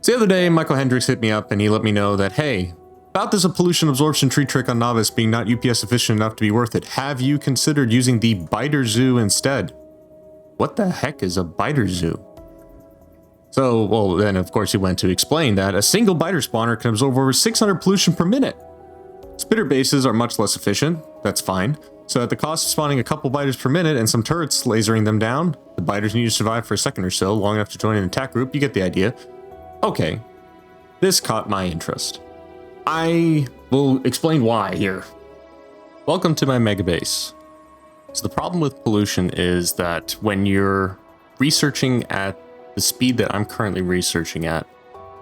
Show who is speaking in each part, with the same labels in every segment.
Speaker 1: So the other day, Michael Hendricks hit me up and he let me know that, hey, about this pollution absorption tree trick on Novice being not UPS efficient enough to be worth it, have you considered using the biter zoo instead? What the heck is a biter zoo? So, well, then of course he went to explain that a single biter spawner can absorb over 600 pollution per minute. Spitter bases are much less efficient, that's fine. So at the cost of spawning a couple biters per minute and some turrets lasering them down, the biters need to survive for a second or so, long enough to join an attack group, you get the idea. Okay, this caught my interest. I will explain why here. Welcome to my mega base. So the problem with pollution is that when you're researching at the speed that I'm currently researching at,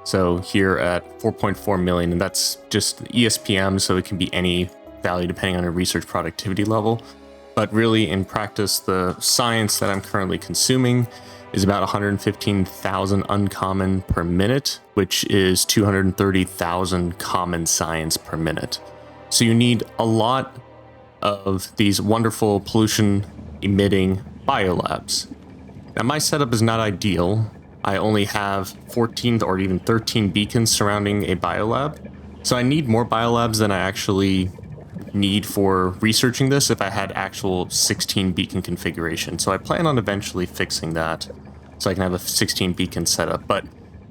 Speaker 1: so here at 4.4 million, and that's just ESPM, so it can be any value depending on your research productivity level. But really in practice, the science that I'm currently consuming is about 115,000 uncommon per minute, which is 230,000 common science per minute. So you need a lot of these wonderful pollution emitting biolabs. Now my setup is not ideal. I only have 14 or even 13 beacons surrounding a biolab. So I need more biolabs than I actually need for researching this if I had actual 16 beacon configuration. So I plan on eventually fixing that so I can have a 16 beacon setup. But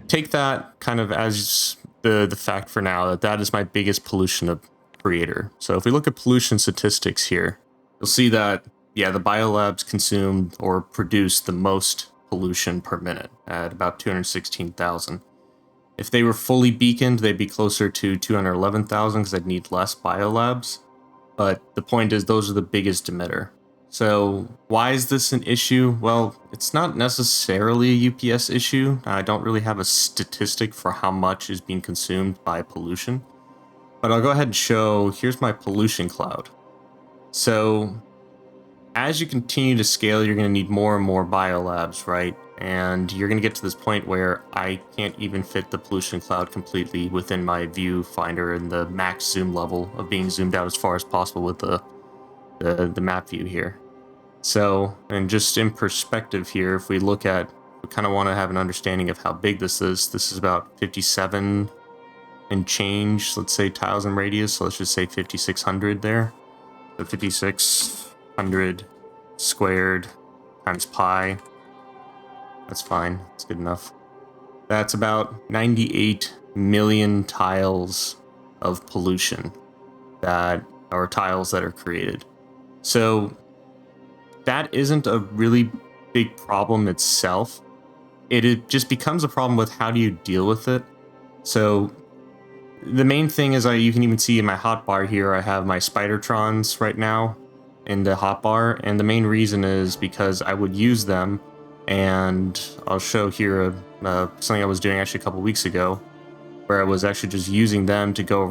Speaker 1: take that kind of as the fact for now that that is my biggest pollution creator. So if we look at pollution statistics here, you'll see that, yeah, the biolabs consume or produce the most pollution per minute at about 216,000. If they were fully beaconed, they'd be closer to 211,000 because I'd need less biolabs. But the point is, those are the biggest emitter. So why is this an issue? Well, it's not necessarily a UPS issue. I don't really have a statistic for how much is being consumed by pollution. But I'll go ahead and show, here's my pollution cloud. So as you continue to scale, you're going to need more and more biolabs, right? And you're going to get to this point where I can't even fit the pollution cloud completely within my viewfinder and the max zoom level of being zoomed out as far as possible with the map view here. So, and just in perspective here, if we look at, we kind of want to have an understanding of how big this is about 57 and change, let's say tiles in radius, so let's just say 5,600 there. So 5,600 squared times pi. That's fine. That's good enough. That's about 98 million tiles of pollution that are tiles that are created. So that isn't a really big problem itself. It just becomes a problem with how do you deal with it. So the main thing is you can even see in my hotbar here, I have my Spidertrons right now in the hotbar. And the main reason is because I would use them. And I'll show here something I was doing actually a couple weeks ago, where I was actually just using them to go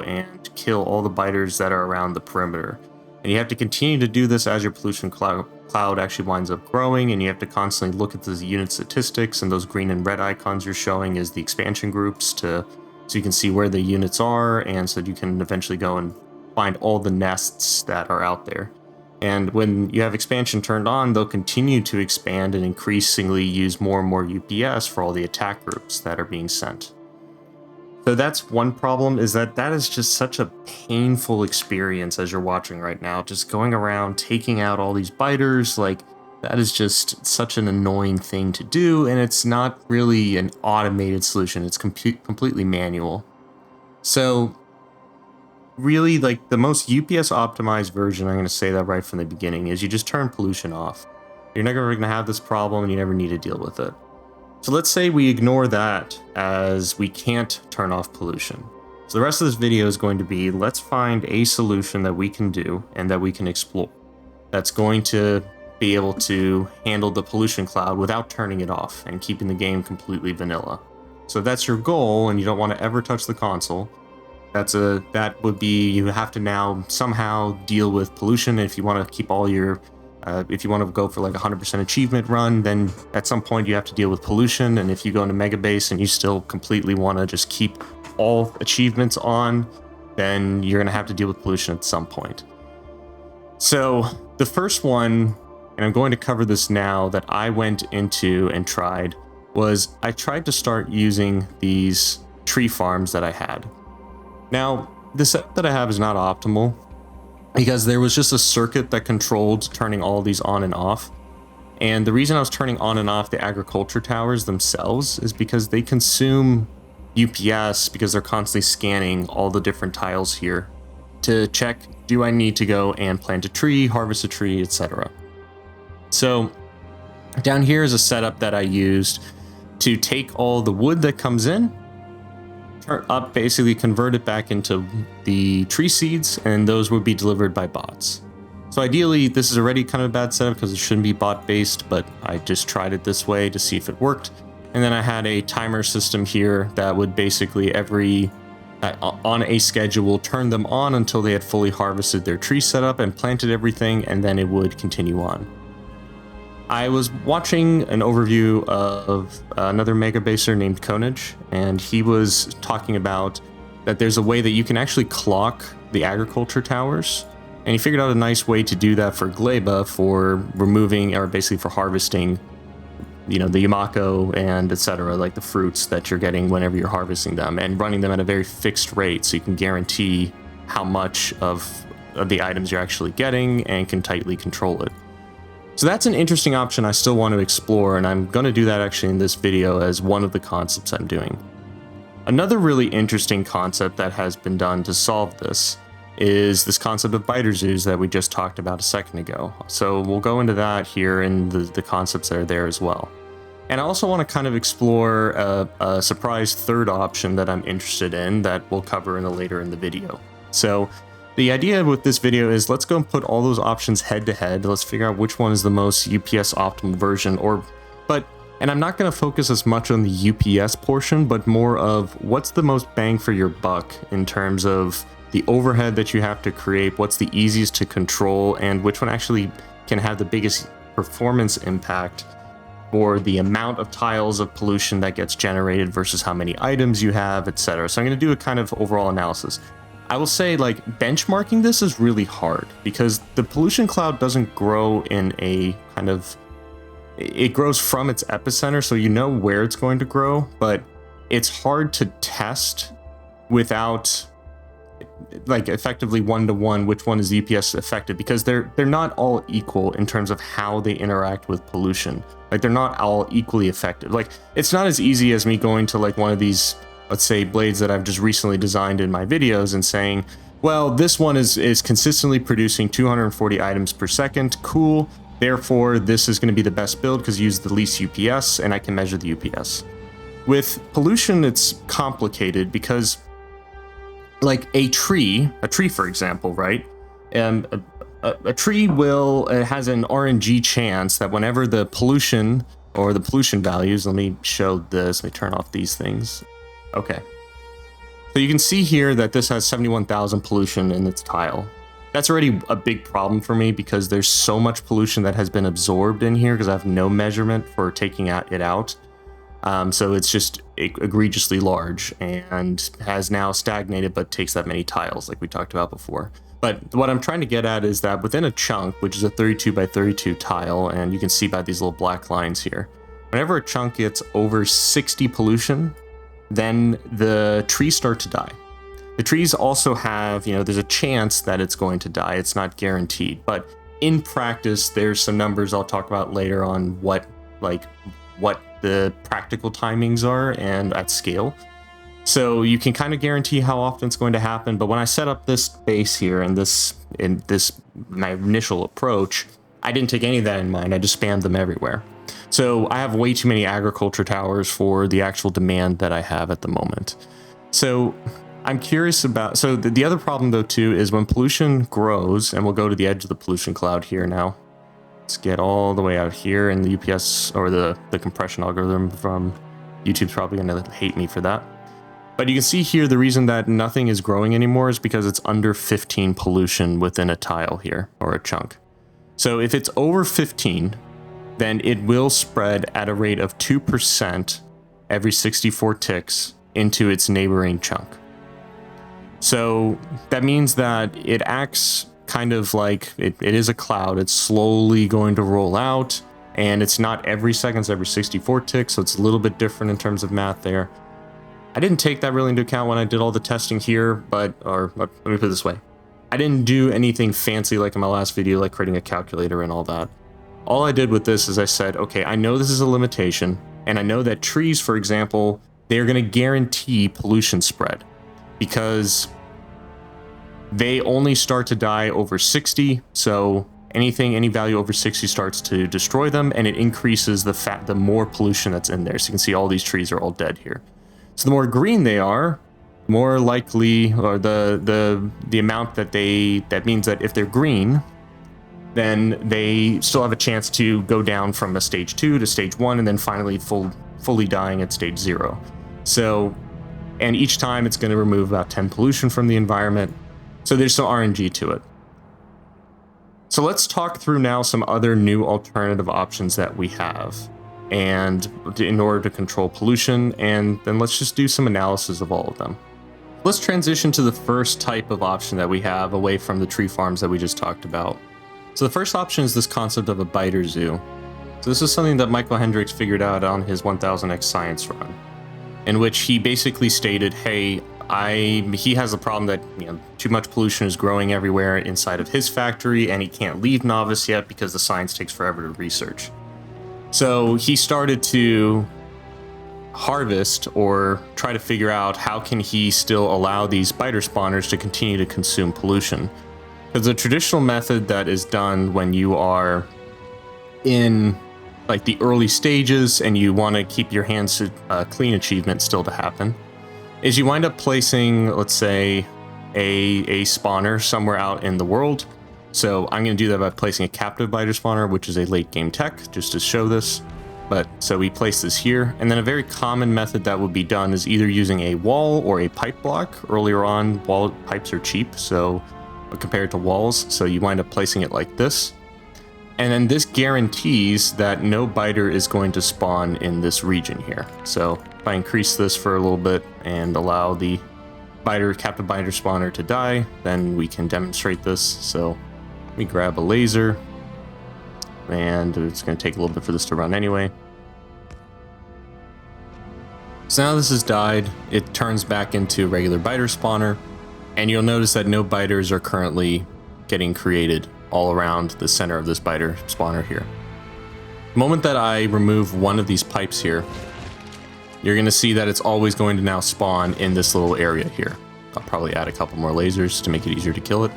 Speaker 1: and kill all the biters that are around the perimeter. And you have to continue to do this as your pollution cloud actually winds up growing, and you have to constantly look at the unit statistics, and those green and red icons you're showing is the expansion groups so you can see where the units are, and so that you can eventually go and find all the nests that are out there. And when you have expansion turned on, they'll continue to expand and increasingly use more and more UPS for all the attack groups that are being sent. So that's one problem, is that is just such a painful experience as you're watching right now. Just going around, taking out all these biters, like, that is just such an annoying thing to do, and it's not really an automated solution. It's completely manual. So really, like, the most UPS optimized version, I'm going to say that right from the beginning, is you just turn pollution off. You're never going to have this problem and you never need to deal with it. So let's say we ignore that, as we can't turn off pollution. So the rest of this video is going to be, let's find a solution that we can do and that we can explore that's going to be able to handle the pollution cloud without turning it off and keeping the game completely vanilla. So if that's your goal and you don't want to ever touch the console, that would be, you have to now somehow deal with pollution. If you want to keep all your if you want to go for like 100% achievement run, then at some point you have to deal with pollution. And if you go into mega base and you still completely want to just keep all achievements on, then you're going to have to deal with pollution at some point. So the first one, and I'm going to cover this now, that I went into and tried was I tried to start using these tree farms that I had. Now, the setup that I have is not optimal because there was just a circuit that controlled turning all these on and off. And the reason I was turning on and off the agriculture towers themselves is because they consume UPS because they're constantly scanning all the different tiles here to check, do I need to go and plant a tree, harvest a tree, etc. So down here is a setup that I used to take all the wood that comes in, turn up, basically convert it back into the tree seeds, and those would be delivered by bots. So ideally, this is already kind of a bad setup because it shouldn't be bot based, but I just tried it this way to see if it worked. And then I had a timer system here that would basically on a schedule turn them on until they had fully harvested their tree setup and planted everything, and then it would continue on. I was watching an overview of another mega baser named Konage, and he was talking about that there's a way that you can actually clock the agriculture towers, and he figured out a nice way to do that for Gleba for removing, or basically for harvesting, you know, the Yamako and etc., like the fruits that you're getting whenever you're harvesting them, and running them at a very fixed rate so you can guarantee how much of the items you're actually getting and can tightly control it. So that's an interesting option I still want to explore, and I'm going to do that actually in this video as one of the concepts I'm doing. Another really interesting concept that has been done to solve this is this concept of biter zoos that we just talked about a second ago. So we'll go into that here and the concepts that are there as well. And I also want to kind of explore a surprise third option that I'm interested in that we'll cover later in the video. So the idea with this video is let's go and put all those options head to head. Let's figure out which one is the most UPS optimal version, and I'm not going to focus as much on the UPS portion, but more of what's the most bang for your buck in terms of the overhead that you have to create, what's the easiest to control, and which one actually can have the biggest performance impact for the amount of tiles of pollution that gets generated versus how many items you have, etc. So I'm going to do a kind of overall analysis. I will say, like, benchmarking this is really hard because the pollution cloud doesn't grow in a kind of, it grows from its epicenter, so you know where it's going to grow, but it's hard to test without, like, effectively one-to-one which one is UPS affected, because they're not all equal in terms of how they interact with pollution. Like, they're not all equally effective. Like, it's not as easy as me going to, like, one of these, let's say, blades that I've just recently designed in my videos and saying, well, this one is consistently producing 240 items per second. Cool. Therefore, this is going to be the best build because you use the least UPS and I can measure the UPS. With pollution, it's complicated because, like, a tree, for example, right? A tree it has an RNG chance that whenever the pollution or the pollution values, let me show this, let me turn off these things. Okay. So you can see here that this has 71,000 pollution in its tile. That's already a big problem for me because there's so much pollution that has been absorbed in here because I have no measurement for taking it out. So it's just egregiously large and has now stagnated, but takes that many tiles like we talked about before. But what I'm trying to get at is that within a chunk, which is a 32 by 32 tile, and you can see by these little black lines here, whenever a chunk gets over 60 pollution, then the trees start to die. The trees also have, there's a chance that it's going to die. It's not guaranteed, but in practice, there's some numbers I'll talk about later on what the practical timings are and at scale. So you can kind of guarantee how often it's going to happen. But when I set up this base here and my initial approach, I didn't take any of that in mind. I just spammed them everywhere. So I have way too many agriculture towers for the actual demand that I have at the moment. So I'm curious about, so the other problem though too is when pollution grows, and we'll go to the edge of the pollution cloud here now. Let's get all the way out here, and the UPS or the compression algorithm from YouTube's probably gonna hate me for that. But you can see here the reason that nothing is growing anymore is because it's under 15 pollution within a tile here, or a chunk. So if it's over 15, then it will spread at a rate of 2% every 64 ticks into its neighboring chunk. So that means that it acts kind of like it is a cloud. It's slowly going to roll out, and it's not every second, it's every 64 ticks, so it's a little bit different in terms of math there. I didn't take that really into account when I did all the testing here, let me put it this way. I didn't do anything fancy like in my last video, like creating a calculator and all that. All I did with this is I said, okay, I know this is a limitation, and I know that trees, for example, they're going to guarantee pollution spread because they only start to die over 60, so any value over 60 starts to destroy them, and it increases the more pollution that's in there. So you can see all these trees are all dead here. So the more green they are, more likely, or the amount that means that if they're green, then they still have a chance to go down from a stage 2 to stage 1, and then finally fully dying at stage 0. So, and each time it's going to remove about 10 pollution from the environment. So there's some RNG to it. So let's talk through now some other new alternative options that we have, and in order to control pollution, and then let's just do some analysis of all of them. Let's transition to the first type of option that we have away from the tree farms that we just talked about. So the first option is this concept of a biter zoo. So this is something that Michael Hendricks figured out on his 1000x science run, in which he basically stated, hey, he has a problem that too much pollution is growing everywhere inside of his factory, and he can't leave Novice yet because the science takes forever to research. So he started to harvest or try to figure out how can he still allow these biter spawners to continue to consume pollution. Because the traditional method that is done when you are in like the early stages and you want to keep your hands clean achievement still to happen is you wind up placing, let's say, a spawner somewhere out in the world. So I'm going to do that by placing a captive biter spawner, which is a late game tech, just to show this. But so we place this here, and then a very common method that would be done is either using a wall or a pipe block. Earlier on, wall pipes are cheap, so compared to walls, so you wind up placing it like this. And then this guarantees that no biter is going to spawn in this region here. So if I increase this for a little bit and allow the captive biter spawner to die, then we can demonstrate this. So let me grab a laser, and it's going to take a little bit for this to run anyway. So now this has died, it turns back into a regular biter spawner, and you'll notice that no biters are currently getting created all around the center of this biter spawner here. The moment that I remove one of these pipes here, you're going to see that it's always going to now spawn in this little area here. I'll probably add a couple more lasers to make it easier to kill it.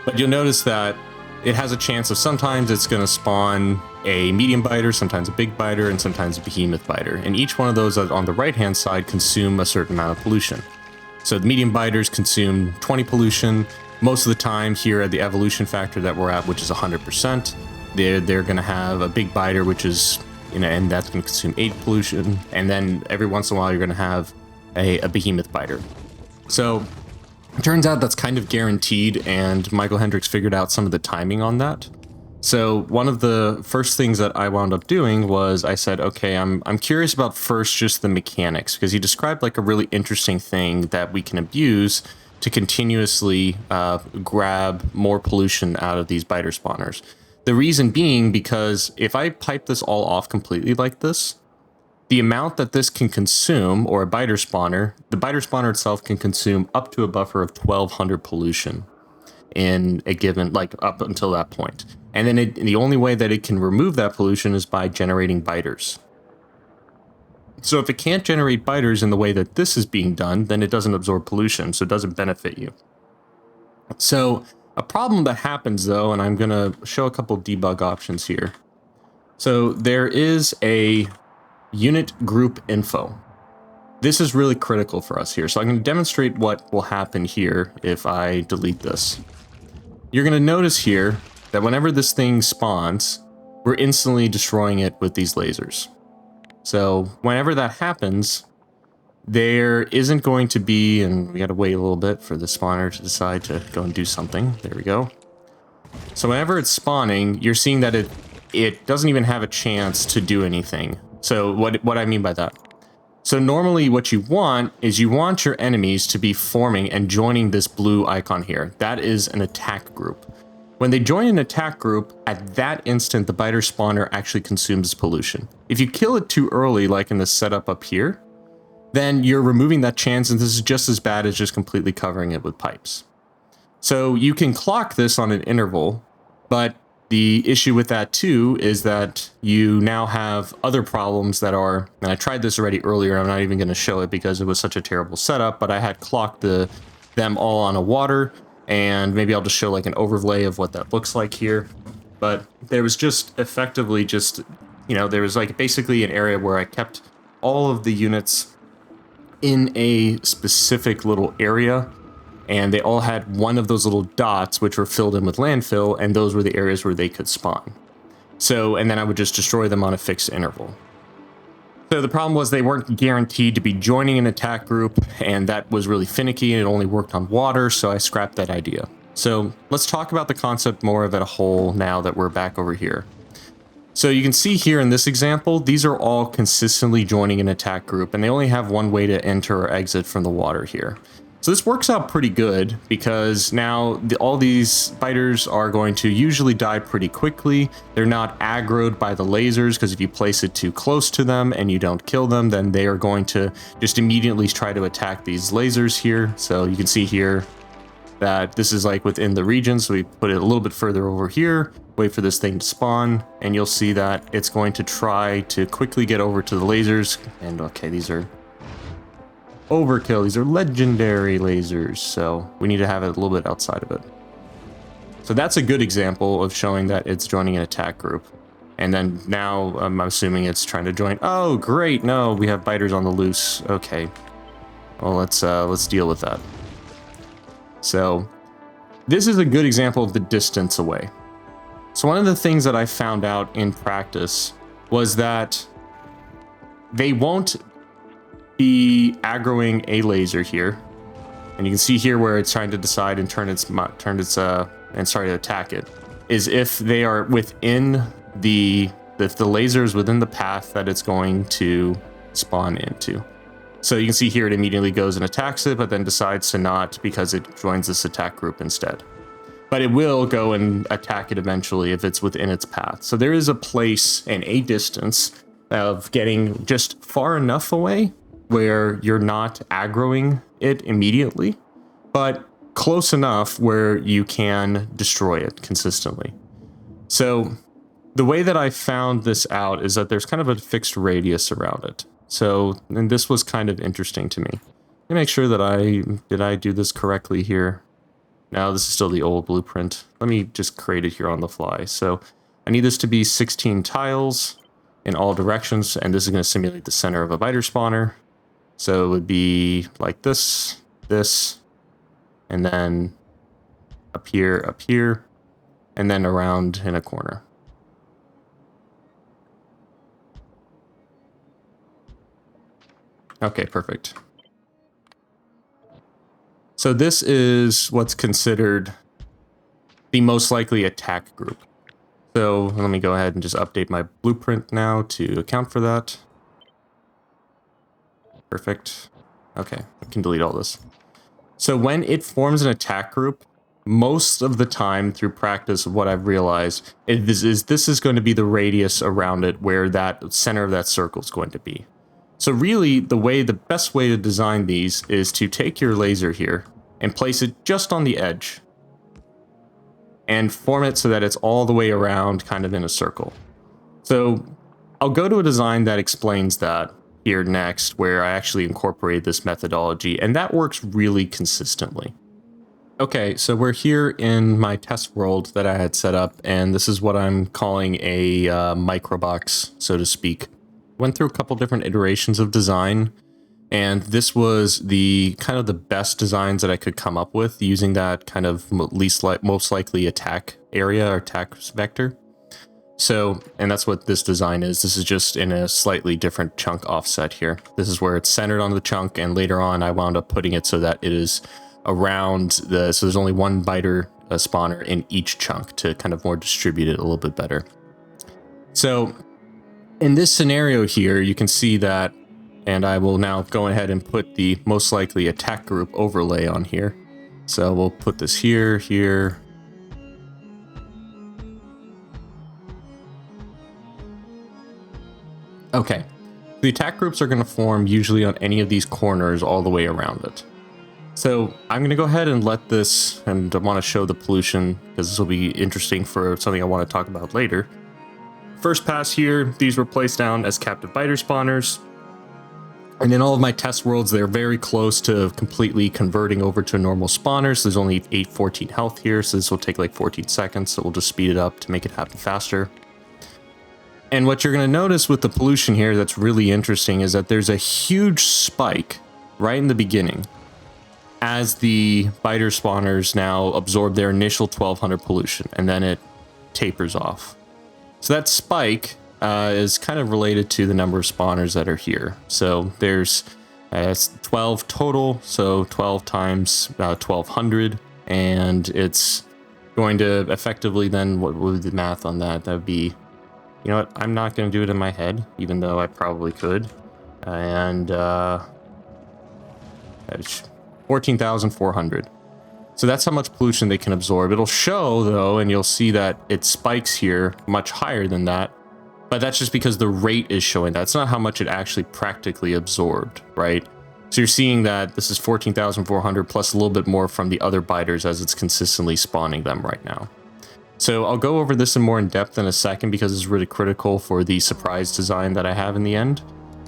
Speaker 1: But you'll notice that it has a chance of sometimes it's going to spawn a medium biter, sometimes a big biter, and sometimes a behemoth biter. And each one of those on the right-hand side consume a certain amount of pollution. So the medium biters consume 20 pollution. Most of the time here at the evolution factor that we're at, which is 100%, they're going to have a big biter, which is, and that's going to consume 8 pollution. And then every once in a while, you're going to have a behemoth biter. So it turns out that's kind of guaranteed, and Michael Hendricks figured out some of the timing on that. So one of the first things that I wound up doing was I said, okay, I'm curious about first just the mechanics, because he described like a really interesting thing that we can abuse to continuously grab more pollution out of these biter spawners. The reason being because if I pipe this all off completely like this, the amount that this can consume, or a biter spawner, the biter spawner itself can consume up to a buffer of 1200 pollution in a given, like up until that point. And then the only way that it can remove that pollution is by generating biters. So if it can't generate biters in the way that this is being done, then it doesn't absorb pollution, so it doesn't benefit you. So a problem that happens though, and I'm gonna show a couple debug options here. So there is a unit group info. This is really critical for us here. So I'm going to demonstrate what will happen here if I delete this. You're going to notice here that whenever this thing spawns, we're instantly destroying it with these lasers. So whenever that happens, there isn't going to be, and we got to wait a little bit for the spawner to decide to go and do something. There we go. So whenever it's spawning, you're seeing that it doesn't even have a chance to do anything. So what I mean by that. So normally what you want is you want your enemies to be forming and joining this blue icon here. That is an attack group. When they join an attack group, at that instant, the biter spawner actually consumes pollution. If you kill it too early, like in the setup up here, then you're removing that chance, and this is just as bad as just completely covering it with pipes. So you can clock this on an interval, but the issue with that too is that you now have other problems that are, and I tried this already earlier, I'm not even going to show it because it was such a terrible setup, but I had clocked them all on a water, and maybe I'll just show like an overlay of what that looks like here. But there was just effectively just, there was like basically an area where I kept all of the units in a specific little area, and they all had one of those little dots which were filled in with landfill, and those were the areas where they could spawn. So, and then I would just destroy them on a fixed interval. So the problem was they weren't guaranteed to be joining an attack group, and that was really finicky, and it only worked on water, so I scrapped that idea. So let's talk about the concept more of it a whole now that we're back over here. So you can see here in this example, these are all consistently joining an attack group, and they only have one way to enter or exit from the water here. So this works out pretty good because now all these biters are going to usually die pretty quickly. They're not aggroed by the lasers, because if you place it too close to them and you don't kill them, then they are going to just immediately try to attack these lasers here. So you can see here that this is like within the region. So we put it a little bit further over here, wait for this thing to spawn, and you'll see that it's going to try to quickly get over to the lasers. And okay, these are overkill. These are legendary lasers, so we need to have it a little bit outside of it. So that's a good example of showing that it's joining an attack group. And then now I'm assuming it's trying to join. Oh, great. No, we have biters on the loose. Okay. Well, let's deal with that. So this is a good example of the distance away. So one of the things that I found out in practice was that they won't be aggroing a laser here, and you can see here where it's trying to decide and turn its and start to attack it, is if they are within if the laser is within the path that it's going to spawn into. So you can see here it immediately goes and attacks it, but then decides to not because it joins this attack group instead. But it will go and attack it eventually if it's within its path. So there is a place and a distance of getting just far enough away where you're not aggroing it immediately, but close enough where you can destroy it consistently. So the way that I found this out is that there's kind of a fixed radius around it. So, and this was kind of interesting to me. Let me make sure that did I do this correctly here? No, this is still the old blueprint. Let me just create it here on the fly. So I need this to be 16 tiles in all directions, and this is going to simulate the center of a biter spawner. So it would be like this, and then up here, and then around in a corner. Okay, perfect. So this is what's considered the most likely attack group. So let me go ahead and just update my blueprint now to account for that. Perfect. Okay, I can delete all this. So when it forms an attack group, most of the time through practice, what I've realized is this is going to be the radius around it where that center of that circle is going to be. So really, the best way to design these is to take your laser here and place it just on the edge and form it so that it's all the way around kind of in a circle. So I'll go to a design that explains that here next, where I actually incorporate this methodology, and that works really consistently. Okay, so we're here in my test world that I had set up, and this is what I'm calling a microbox, so to speak. Went through a couple different iterations of design, and this was the kind of the best designs that I could come up with using that kind of most likely attack area or attack vector. So, and that's what this design is. This is just in a slightly different chunk offset here. This is where it's centered on the chunk, and later on I wound up putting it so that it is around so there's only one biter spawner in each chunk to kind of more distribute it a little bit better. So in this scenario here, you can see that, and I will now go ahead and put the most likely attack group overlay on here. So we'll put this here, Okay, the attack groups are going to form usually on any of these corners all the way around it. So I'm going to go ahead and let this, and I want to show the pollution because this will be interesting for something I want to talk about later. First pass here, these were placed down as captive biter spawners. And in all of my test worlds, they're very close to completely converting over to normal spawners. There's only 814 health here, so this will take like 14 seconds, so we'll just speed it up to make it happen faster. And what you're going to notice with the pollution here that's really interesting is that there's a huge spike right in the beginning as the biter spawners now absorb their initial 1200 pollution, and then it tapers off. So that spike is kind of related to the number of spawners that are here. So there's 12 total, so 12 times 1200, and it's going to effectively then, what would be the math on that? That would be, you know what, I'm not going to do it in my head, even though I probably could. And 14,400. So that's how much pollution they can absorb. It'll show though, and you'll see that it spikes here much higher than that. But that's just because the rate is showing that. It's not how much it actually practically absorbed, right? So you're seeing that this is 14,400 plus a little bit more from the other biters as it's consistently spawning them right now. So I'll go over this in more in depth in a second because it's really critical for the surprise design that I have in the end.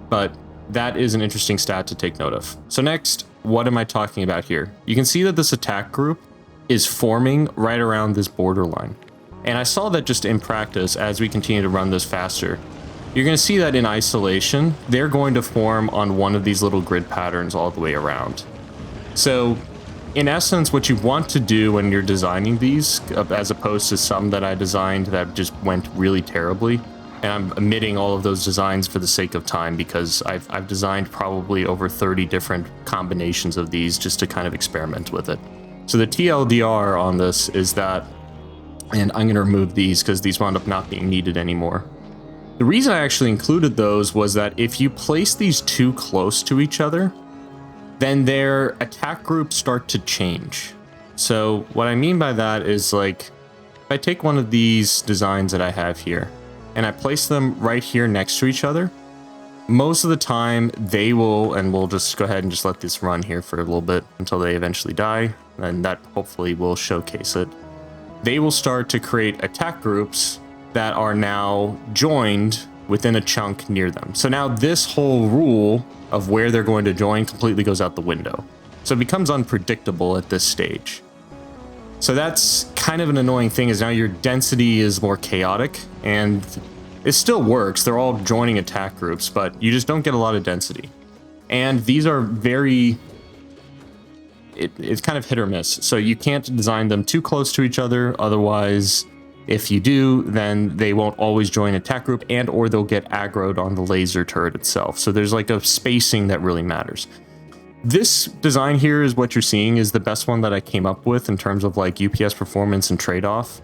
Speaker 1: But that is an interesting stat to take note of. So next, what am I talking about here? You can see that this attack group is forming right around this borderline. And I saw that just in practice as we continue to run this faster. You're going to see that in isolation, they're going to form on one of these little grid patterns all the way around. So in essence, what you want to do when you're designing these, as opposed to some that I designed that just went really terribly, and I'm omitting all of those designs for the sake of time because I've designed probably over 30 different combinations of these just to kind of experiment with it. So the TLDR on this is that, and I'm going to remove these because these wound up not being needed anymore. The reason I actually included those was that if you place these too close to each other, then their attack groups start to change. So what I mean by that is, like, if I take one of these designs that I have here and I place them right here next to each other, most of the time they will, and we'll just go ahead and just let this run here for a little bit until they eventually die, and that hopefully will showcase it. They will start to create attack groups that are now joined within a chunk near them. So now this whole rule of where they're going to join completely goes out the window. So it becomes unpredictable at this stage. So that's kind of an annoying thing, is now your density is more chaotic, and it still works. They're all joining attack groups, but you just don't get a lot of density. And these are very... It's kind of hit or miss. So you can't design them too close to each other. Otherwise, if you do, then they won't always join attack group, and or they'll get aggroed on the laser turret itself. So there's like a spacing that really matters. This design here is what you're seeing is the best one that I came up with in terms of like UPS performance and trade-off.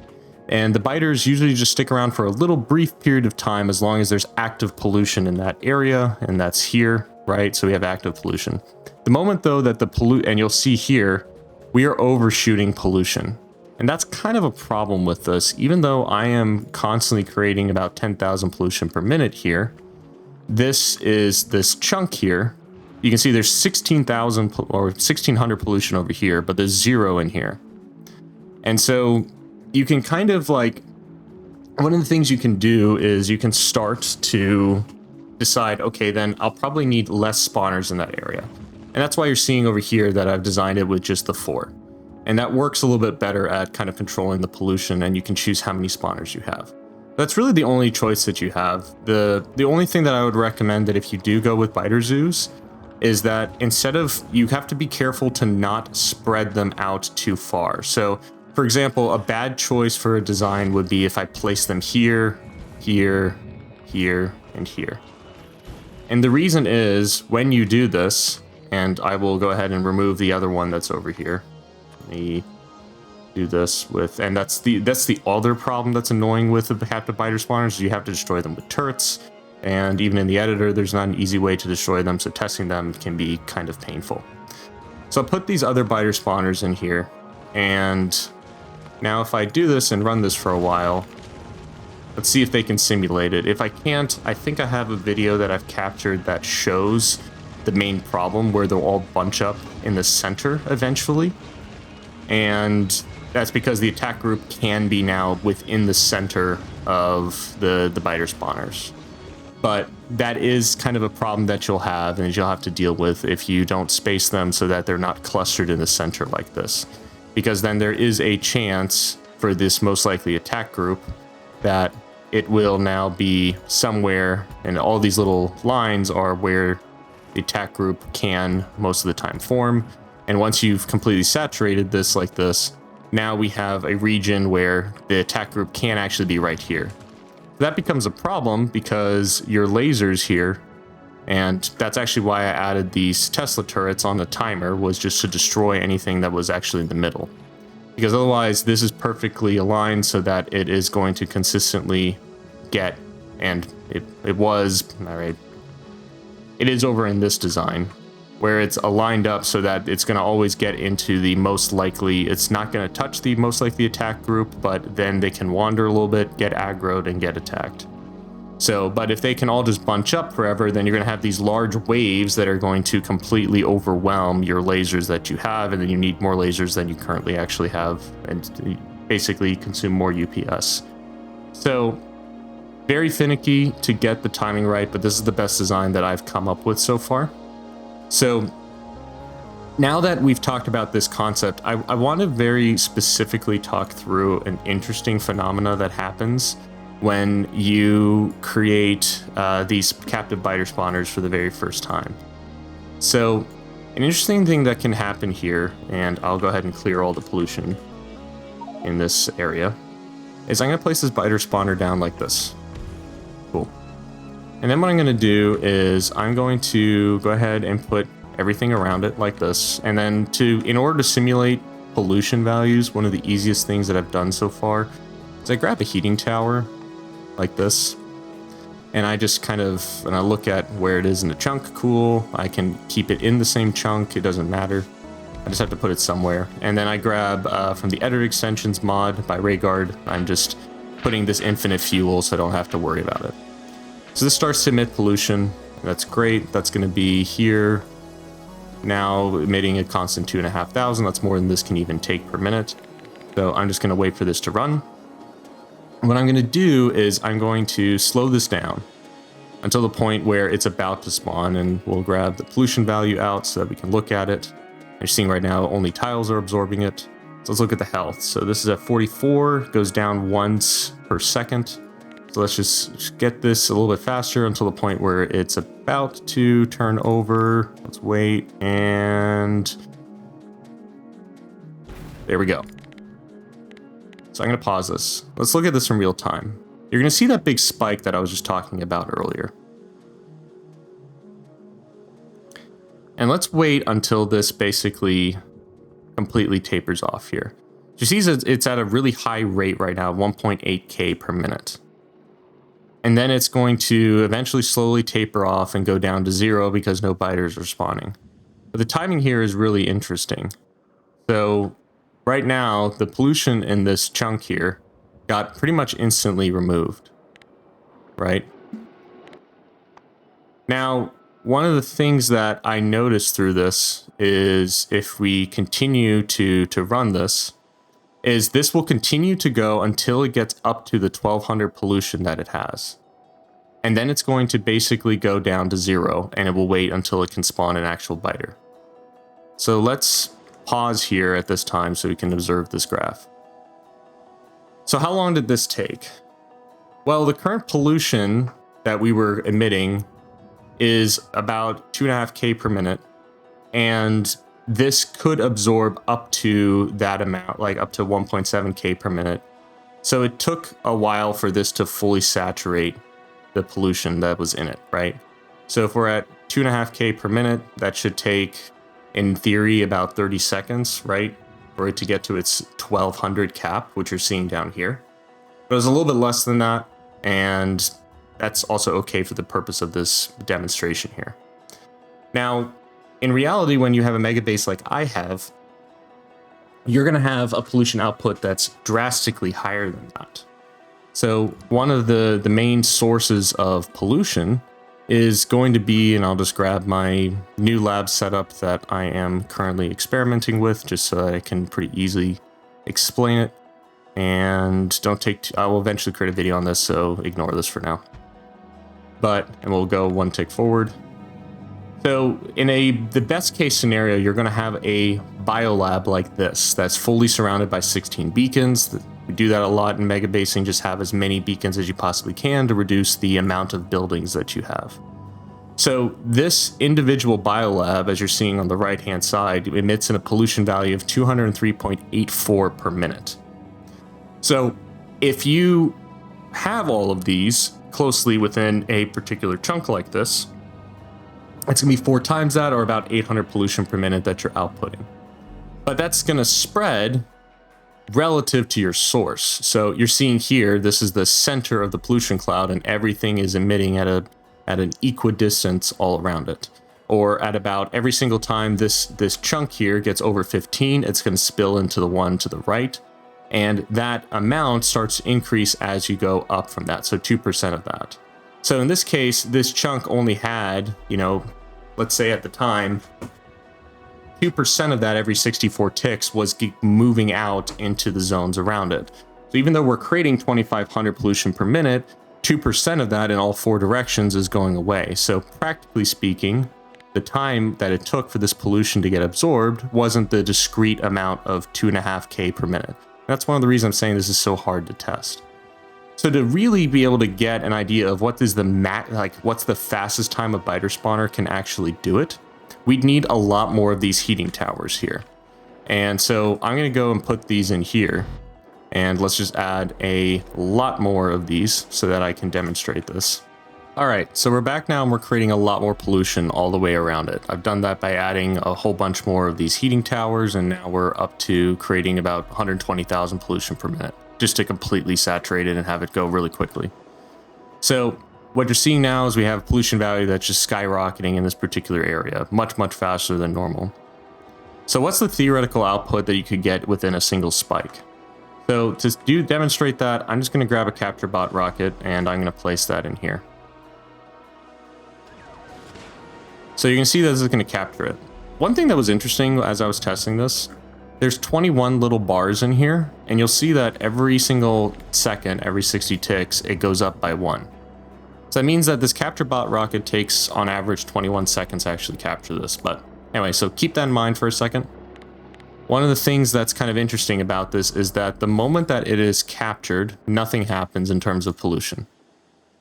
Speaker 1: And the biters usually just stick around for a little brief period of time as long as there's active pollution in that area, and that's here, right? So we have active pollution. The moment though that the and you'll see here, we are overshooting pollution. And that's kind of a problem with this, even though I am constantly creating about 10,000 pollution per minute here. This is this chunk here. You can see there's 16,000 or 1,600 pollution over here, but there's 0 in here. And so you can kind of like, one of the things you can do is you can start to decide, okay, then I'll probably need less spawners in that area. And that's why you're seeing over here that I've designed it with just the 4. And that works a little bit better at kind of controlling the pollution, and you can choose how many spawners you have. That's really the only choice that you have. The only thing that I would recommend that if you do go with biter zoos is that instead of, you have to be careful to not spread them out too far. So for example, a bad choice for a design would be if I place them here, here, here, and here. And the reason is when you do this, and I will go ahead and remove the other one that's over here. Let me do this with, and that's the other problem that's annoying with the captive biter spawners, is you have to destroy them with turrets. And even in the editor, there's not an easy way to destroy them, so testing them can be kind of painful. So I'll put these other biter spawners in here, and now if I do this and run this for a while, Let's see if they can simulate it. If I can't, I think I have a video that I've captured that shows the main problem where they'll all bunch up in the center eventually. And that's because the attack group can be now within the center of the biter spawners. But that is kind of a problem that you'll have, and you'll have to deal with if you don't space them so that they're not clustered in the center like this. Because then there is a chance for this most likely attack group that it will now be somewhere, and all these little lines are where the attack group can most of the time form. And once you've completely saturated this like this, now we have a region where the attack group can actually be right here. That becomes a problem because your lasers here, and that's actually why I added these Tesla turrets on the timer, was just to destroy anything that was actually in the middle. Because otherwise this is perfectly aligned so that it is going to consistently get, and it was, all right, it is over in this design, where it's aligned up so that it's going to always get into the most likely, it's not going to touch the most likely attack group, but then they can wander a little bit, get aggroed, and get attacked. So, but if they can all just bunch up forever, then you're going to have these large waves that are going to completely overwhelm your lasers that you have, and then you need more lasers than you currently actually have, and basically consume more UPS. So, very finicky to get the timing right, but this is the best design that I've come up with so far. So now that we've talked about this concept, I want to very specifically talk through an interesting phenomena that happens when you create these captive biter spawners for the very first time. So an interesting thing that can happen here, and I'll go ahead and clear all the pollution in this area, is I'm going to place this biter spawner down like this. Cool. And then what I'm going to do is I'm going to go ahead and put everything around it like this. And then in order to simulate pollution values, one of the easiest things that I've done so far is I grab a heating tower like this. And I just kind of, when I look at where it is in the chunk, cool. I can keep it in the same chunk. It doesn't matter. I just have to put it somewhere. And then I grab from the Editor Extensions mod by Rayguard. I'm just putting this infinite fuel so I don't have to worry about it. So this starts to emit pollution. That's great. That's going to be here. Now emitting a constant 2,500. That's more than this can even take per minute. So I'm just going to wait for this to run. What I'm going to do is I'm going to slow this down until the point where it's about to spawn, and we'll grab the pollution value out so that we can look at it. You're seeing right now only tiles are absorbing it. So let's look at the health. So this is at 44, goes down once per second. So let's just get this a little bit faster until the point where it's about to turn over. Let's wait, and there we go. So I'm going to pause this. Let's look at this in real time. You're going to see that big spike that I was just talking about earlier. And let's wait until this basically completely tapers off here. You see it's at a really high rate right now, 1.8K per minute. And then it's going to eventually slowly taper off and go down to 0 because no biters are spawning. But the timing here is really interesting. So right now, the pollution in this chunk here got pretty much instantly removed, right? Now, one of the things that I noticed through this is if we continue to run this, is this will continue to go until it gets up to the 1200 pollution that it has. And then it's going to basically go down to 0, and it will wait until it can spawn an actual biter. So let's pause here at this time so we can observe this graph. So how long did this take? Well, the current pollution that we were emitting is about 2.5K per minute, and this could absorb up to that amount, like up to 1.7K per minute. So it took a while for this to fully saturate the pollution that was in it, right? So if we're at 2.5K per minute, that should take, in theory, about 30 seconds, right? For it to get to its 1200 cap, which you're seeing down here. But it was a little bit less than that, and that's also okay for the purpose of this demonstration here. Now, in reality, when you have a mega base like I have, you're going to have a pollution output that's drastically higher than that. So one of the main sources of pollution is going to be, and I'll just grab my new lab setup that I am currently experimenting with just so that I can pretty easily explain it. And I will eventually create a video on this, so ignore this for now. And we'll go one tick forward. So in the best case scenario, you're going to have a biolab like this that's fully surrounded by 16 beacons. We do that a lot in mega basing, just have as many beacons as you possibly can to reduce the amount of buildings that you have. So this individual biolab, as you're seeing on the right hand side, emits a pollution value of 203.84 per minute. So if you have all of these closely within a particular chunk like this, it's going to be 4 times that, or about 800 pollution per minute that you're outputting. But that's going to spread relative to your source. So you're seeing here, this is the center of the pollution cloud, and everything is emitting at an equidistance all around it. Or at about every single time this chunk here gets over 15, it's going to spill into the one to the right. And that amount starts to increase as you go up from that. So 2% of that. So in this case, this chunk only had, let's say at the time, 2% of that every 64 ticks was moving out into the zones around it. So even though we're creating 2,500 pollution per minute, 2% of that in all 4 directions is going away. So practically speaking, the time that it took for this pollution to get absorbed wasn't the discrete amount of 2.5K per minute. That's one of the reasons I'm saying this is so hard to test. So to really be able to get an idea of what is what's the fastest time a biter spawner can actually do it, we'd need a lot more of these heating towers here. And so I'm going to go and put these in here. And let's just add a lot more of these so that I can demonstrate this. All right, so we're back now and we're creating a lot more pollution all the way around it. I've done that by adding a whole bunch more of these heating towers, and now we're up to creating about 120,000 pollution per minute, just to completely saturate it and have it go really quickly. So what you're seeing now is we have a pollution value that's just skyrocketing in this particular area, much, much faster than normal. So what's the theoretical output that you could get within a single spike? So to demonstrate that, I'm just going to grab a capture bot rocket and I'm going to place that in here. So you can see that this is going to capture it. One thing that was interesting as I was testing this, there's 21 little bars in here, and you'll see that every single second, every 60 ticks, it goes up by 1. So that means that this capture bot rocket takes on average 21 seconds to actually capture this. But anyway, so keep that in mind for a second. One of the things that's kind of interesting about this is that the moment that it is captured, nothing happens in terms of pollution.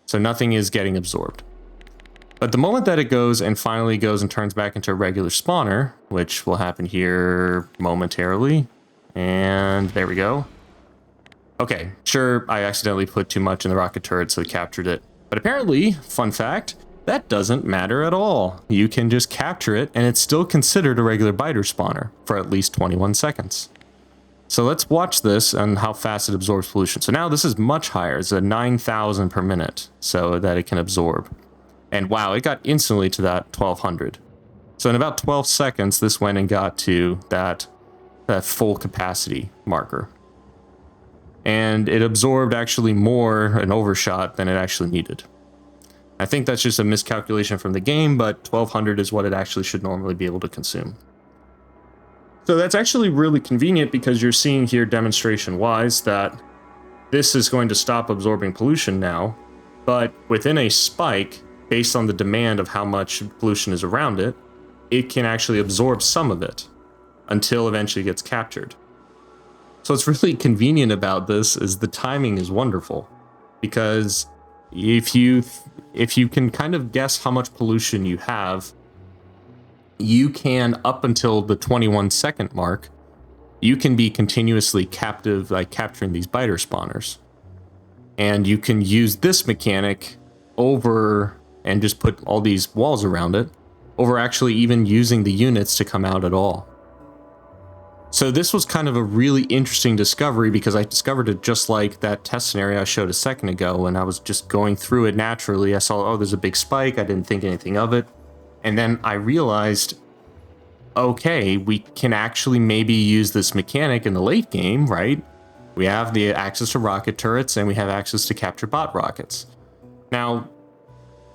Speaker 1: So nothing is getting absorbed. But the moment that it goes and finally goes and turns back into a regular spawner, which will happen here momentarily, and there we go. Okay, sure, I accidentally put too much in the rocket turret, so it captured it. But apparently, fun fact, that doesn't matter at all. You can just capture it, and it's still considered a regular biter spawner for at least 21 seconds. So let's watch this and how fast it absorbs pollution. So now this is much higher. It's a 9,000 per minute, so that it can absorb. And wow, it got instantly to that 1200. So in about 12 seconds, this went and got to that full capacity marker. And it absorbed actually more, an overshot, than it actually needed. I think that's just a miscalculation from the game, but 1200 is what it actually should normally be able to consume. So that's actually really convenient because you're seeing here demonstration-wise that this is going to stop absorbing pollution now, but within a spike, based on the demand of how much pollution is around it, it can actually absorb some of it until eventually it gets captured. So what's really convenient about this is the timing is wonderful, because if you can kind of guess how much pollution you have, you can, up until the 21 second mark, you can be continuously captive, like capturing these biter spawners. And you can use this mechanic over and just put all these walls around it, over actually even using the units to come out at all. So this was kind of a really interesting discovery, because I discovered it just like that test scenario I showed a second ago, and I was just going through it naturally. I saw, oh, there's a big spike. I didn't think anything of it. And then I realized, okay, we can actually maybe use this mechanic in the late game, right? We have the access to rocket turrets, and we have access to capture bot rockets. Now,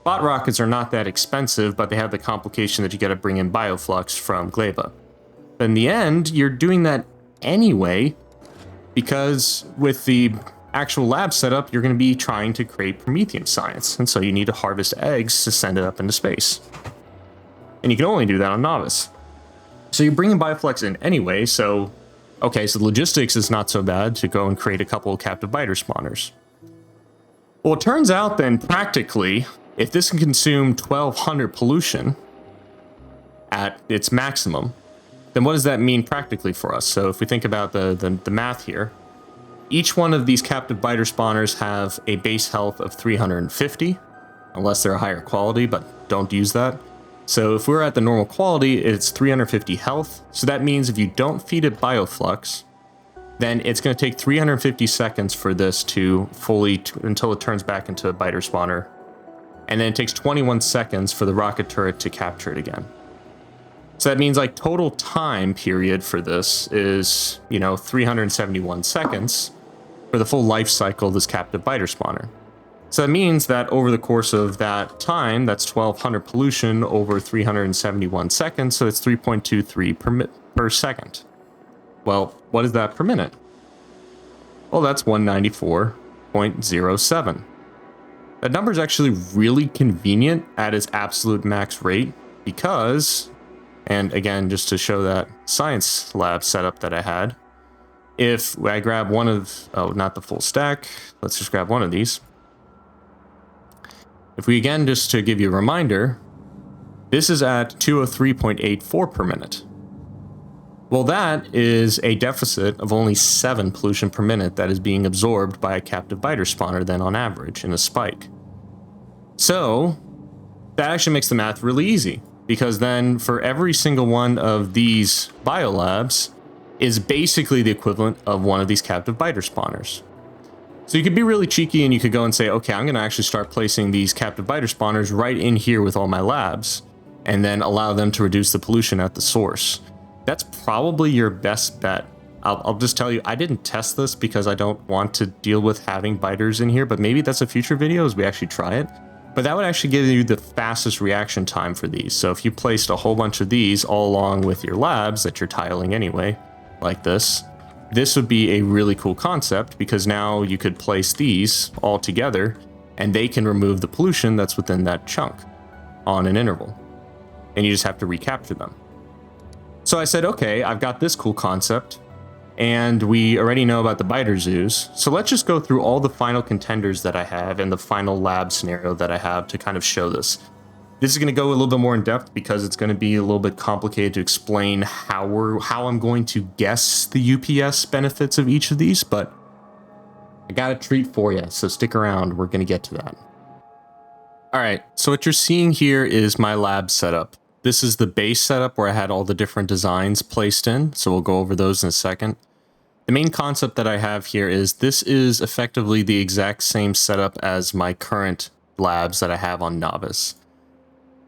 Speaker 1: bot rockets are not that expensive, but they have the complication that you got to bring in bioflux from Gleba. But in the end, you're doing that anyway, because with the actual lab setup, you're going to be trying to create Promethean science, and so you need to harvest eggs to send it up into space. And you can only do that on Novice. So you're bringing bioflux in anyway, so okay, so logistics is not so bad to go and create a couple of captive biter spawners. Well, it turns out then, practically, if this can consume 1200 pollution at its maximum, then what does that mean practically for us? So if we think about the math here, each one of these captive biter spawners have a base health of 350, unless they're a higher quality, but don't use that. So if we're at the normal quality, it's 350 health. So that means if you don't feed it bioflux, then it's going to take 350 seconds for this to until it turns back into a biter spawner. And then it takes 21 seconds for the rocket turret to capture it again. So that means like total time period for this is, 371 seconds for the full life cycle of this captive biter spawner. So that means that over the course of that time, that's 1200 pollution over 371 seconds, so that's 3.23 per second. Well, what is that per minute? Well, that's 194.07. That number is actually really convenient at its absolute max rate because, and again, just to show that science lab setup that I had, if I grab one of, not the full stack, let's just grab one of these. If we again, just to give you a reminder, this is at 203.84 per minute. Well, that is a deficit of only 7 pollution per minute that is being absorbed by a captive biter spawner then on average in a spike. So that actually makes the math really easy, because then for every single one of these biolabs is basically the equivalent of one of these captive biter spawners. So you could be really cheeky and you could go and say, okay, I'm going to actually start placing these captive biter spawners right in here with all my labs, and then allow them to reduce the pollution at the source. That's probably your best bet. I'll just tell you, I didn't test this because I don't want to deal with having biters in here, but maybe that's a future video as we actually try it. But that would actually give you the fastest reaction time for these. So if you placed a whole bunch of these all along with your labs that you're tiling anyway, like this would be a really cool concept, because now you could place these all together and they can remove the pollution that's within that chunk on an interval. And you just have to recapture them. So I said, okay, I've got this cool concept and we already know about the biter zoos. So let's just go through all the final contenders that I have and the final lab scenario that I have to kind of show this. This is going to go a little bit more in depth because it's going to be a little bit complicated to explain how I'm going to guess the UPS benefits of each of these, but I got a treat for you, so stick around. We're going to get to that. All right, so what you're seeing here is my lab setup. This is the base setup where I had all the different designs placed in, so we'll go over those in a second. The main concept that I have here is this is effectively the exact same setup as my current labs that I have on Novice.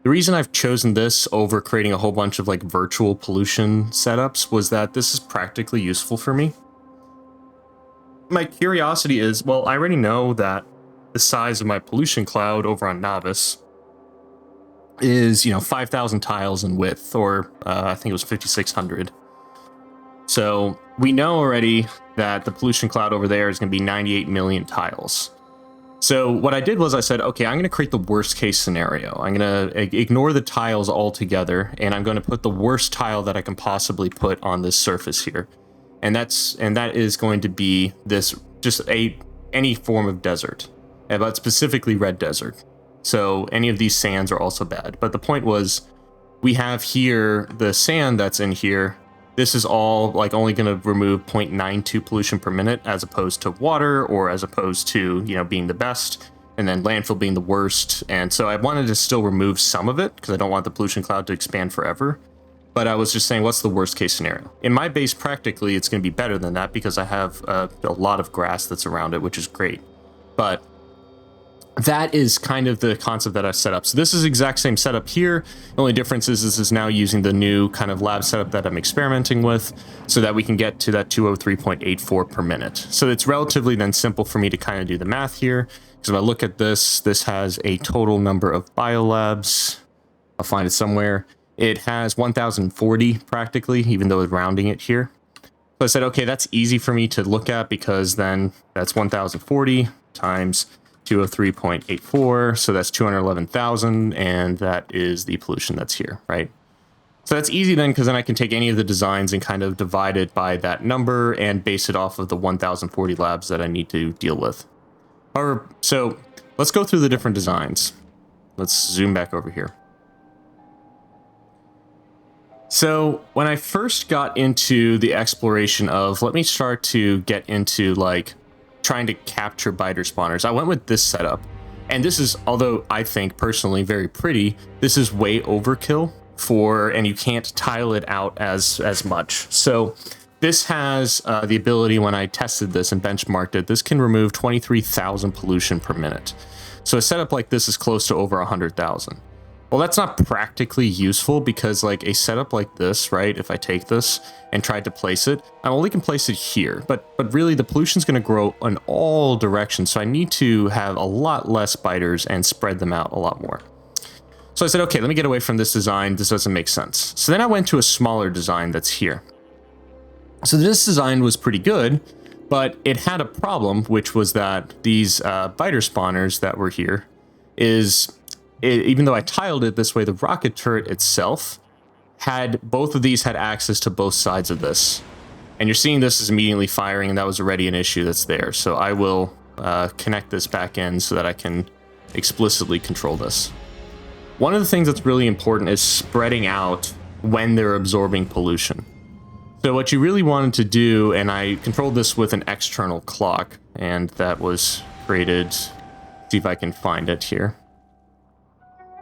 Speaker 1: The reason I've chosen this over creating a whole bunch of like virtual pollution setups was that this is practically useful for me. My curiosity is, well, I already know that the size of my pollution cloud over on Novice is, 5,000 tiles in width, or I think it was 5,600. So we know already that the pollution cloud over there is going to be 98 million tiles. So what I did was I said, okay, I'm going to create the worst case scenario. I'm going to ignore the tiles altogether, and I'm going to put the worst tile that I can possibly put on this surface here. And that is going to be this, just any form of desert, but specifically red desert. So any of these sands are also bad. But the point was, we have here the sand that's in here. This is all like only going to remove 0.92 pollution per minute, as opposed to water, or as opposed to, being the best, and then landfill being the worst. And so I wanted to still remove some of it because I don't want the pollution cloud to expand forever. But I was just saying, what's the worst case scenario? In my base, practically, it's going to be better than that because I have a lot of grass that's around it, which is great. But that is kind of the concept that I set up. So this is exact same setup here. The only difference is this is now using the new kind of lab setup that I'm experimenting with so that we can get to that 203.84 per minute. So it's relatively then simple for me to kind of do the math here. Because if I look at this, this has a total number of biolabs. I'll find it somewhere. It has 1,040 practically, even though it's rounding it here. So I said, okay, that's easy for me to look at because then that's 1,040 times 203.84, so that's 211,000, and that is the pollution that's here, right? So that's easy then, because then I can take any of the designs and kind of divide it by that number and base it off of the 1,040 labs that I need to deal with. However, so let's go through the different designs. Let's zoom back over here. So when I first got into the exploration of, let me start to get into like trying to capture biter spawners, I went with this setup. And this is, although I think personally very pretty, this is way overkill for, and you can't tile it out as much. So this has the ability, when I tested this and benchmarked it, this can remove 23,000 pollution per minute. So a setup like this is close to over 100,000. Well, that's not practically useful because like a setup like this, right? If I take this and tried to place it, I only can place it here, but really the pollution is going to grow in all directions. So I need to have a lot less biters and spread them out a lot more. So I said, okay, let me get away from this design. This doesn't make sense. So then I went to a smaller design that's here. So this design was pretty good, but it had a problem, which was that these biter spawners that were here even though I tiled it this way, the rocket turret itself had, both of these had access to both sides of this. And you're seeing this is immediately firing, and that was already an issue that's there. So I will connect this back in so that I can explicitly control this. One of the things that's really important is spreading out when they're absorbing pollution. So what you really wanted to do, and I controlled this with an external clock, and that was created, see if I can find it here.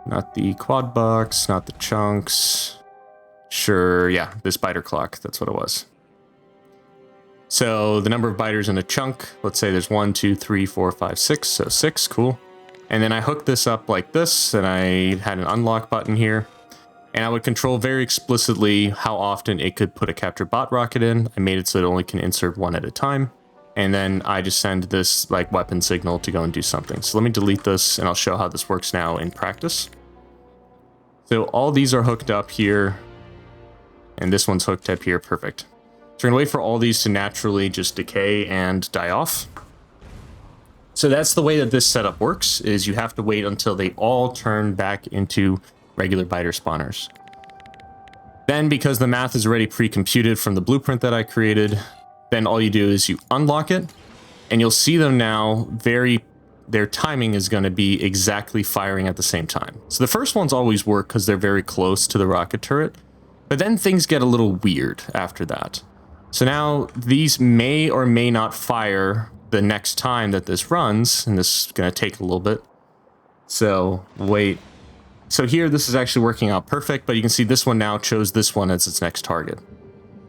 Speaker 1: Not the quad box, not the chunks. Sure, yeah, this biter clock, that's what it was. So the number of biters in a chunk, let's say there's 1, 2, 3, 4, 5, 6, so 6, cool. And then I hooked this up like this, and I had an unlock button here. And I would control very explicitly how often it could put a capture bot rocket in. I made it so it only can insert one at a time. And then I just send this like weapon signal to go and do something. So let me delete this, and I'll show how this works now in practice. So all these are hooked up here, and this one's hooked up here, perfect. So we're gonna wait for all these to naturally just decay and die off. So that's the way that this setup works, is you have to wait until they all turn back into regular biter spawners. Then, because the math is already pre-computed from the blueprint that I created, then all you do is you unlock it, and you'll see them now their timing is going to be exactly firing at the same time. So the first ones always work because they're very close to the rocket turret, but then things get a little weird after that. So now these may or may not fire the next time that this runs, and this is going to take a little bit. So wait. So here, this is actually working out perfect, but you can see this one now chose this one as its next target.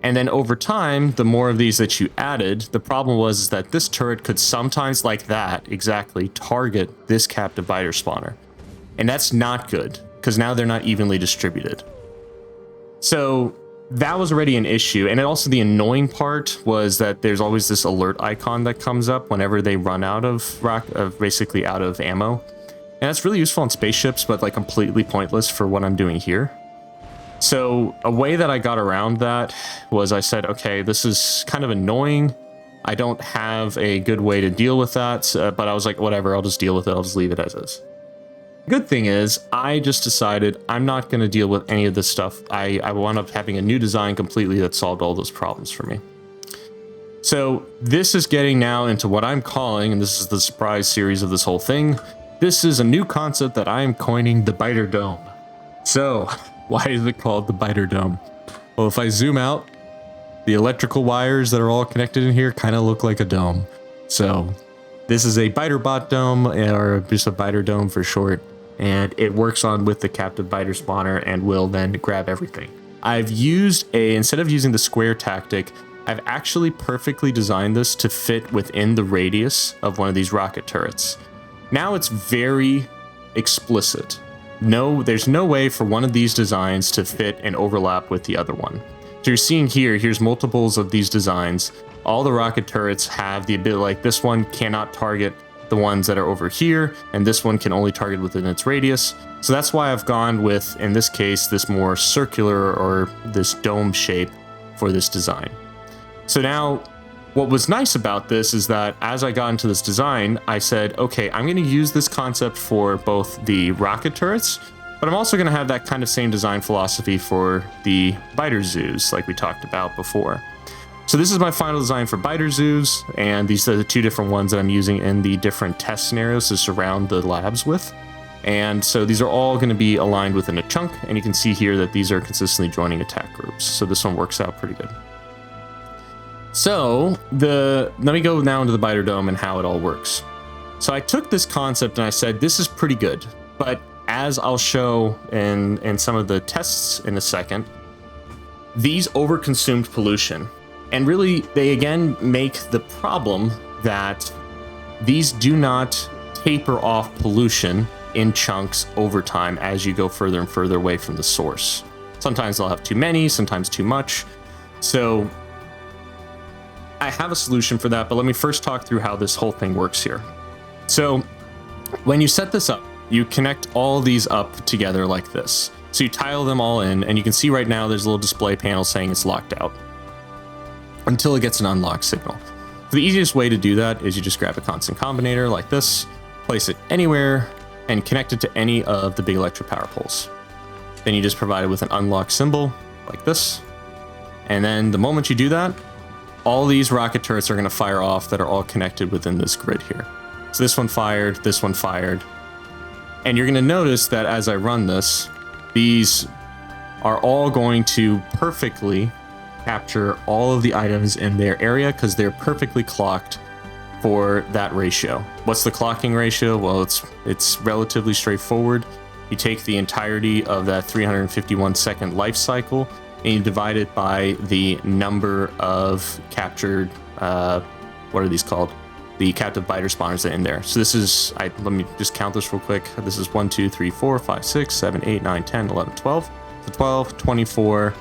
Speaker 1: And then over time, the more of these that you added, the problem was that this turret could sometimes, like that, exactly, target this captive biter spawner. And that's not good, because now they're not evenly distributed. So that was already an issue. And also the annoying part was that there's always this alert icon that comes up whenever they run out of basically out of ammo. And that's really useful on spaceships, but like completely pointless for what I'm doing here. So a way that I got around that was I said, okay, this is kind of annoying. I don't have a good way to deal with that, but I was like, whatever, I'll just deal with it. I'll just leave it as is. Good thing is, I just decided I'm not going to deal with any of this stuff. I wound up having a new design completely that solved all those problems for me. So this is getting now into what I'm calling, and this is the surprise series of this whole thing, this is a new concept that I am coining the biter dome. So why is it called the biter dome? Well, if I zoom out, the electrical wires that are all connected in here kind of look like a dome. So this is a biter bot dome, or just a biter dome for short, and it works on with the captive biter spawner and will then grab everything. I've used instead of using the square tactic, I've actually perfectly designed this to fit within the radius of one of these rocket turrets. Now it's very explicit. No, there's no way for one of these designs to fit and overlap with the other one. So you're seeing here's multiples of these designs. All the rocket turrets have the ability, like this one cannot target the ones that are over here, and this one can only target within its radius. So that's why I've gone with, in this case, this more circular or this dome shape for this design. So now, what was nice about this is that as I got into this design, I said, okay, I'm going to use this concept for both the rocket turrets, but I'm also going to have that kind of same design philosophy for the biter zoos, like we talked about before. So this is my final design for biter zoos, and these are the two different ones that I'm using in the different test scenarios to surround the labs with. And so these are all going to be aligned within a chunk, and you can see here that these are consistently joining attack groups. So this one works out pretty good. So let me go now into the biter dome and how it all works. So I took this concept and I said, this is pretty good, but as I'll show in some of the tests in a second, these overconsumed pollution. And really, they again make the problem that these do not taper off pollution in chunks over time as you go further and further away from the source. Sometimes they'll have too many, sometimes too much. So I have a solution for that, but let me first talk through how this whole thing works here. So when you set this up, you connect all these up together like this. So you tile them all in, and you can see right now there's a little display panel saying it's locked out until it gets an unlock signal. So the easiest way to do that is you just grab a constant combinator like this, place it anywhere, and connect it to any of the big electric power poles. Then you just provide it with an unlock symbol like this. And then the moment you do that, all these rocket turrets are going to fire off that are all connected within this grid here. So this one fired, this one fired. And you're going to notice that as I run this, these are all going to perfectly capture all of the items in their area because they're perfectly clocked for that ratio. What's the clocking ratio? Well, it's relatively straightforward. You take the entirety of that 351 second life cycle and you divide it by the number of captured, what are these called? The captive biter spawners that are in there. So this is, let me just count this real quick. This is 1, 2, 3, 4, 5, 6, 7, 8, 9, 10, 11, 12. So 12, 24,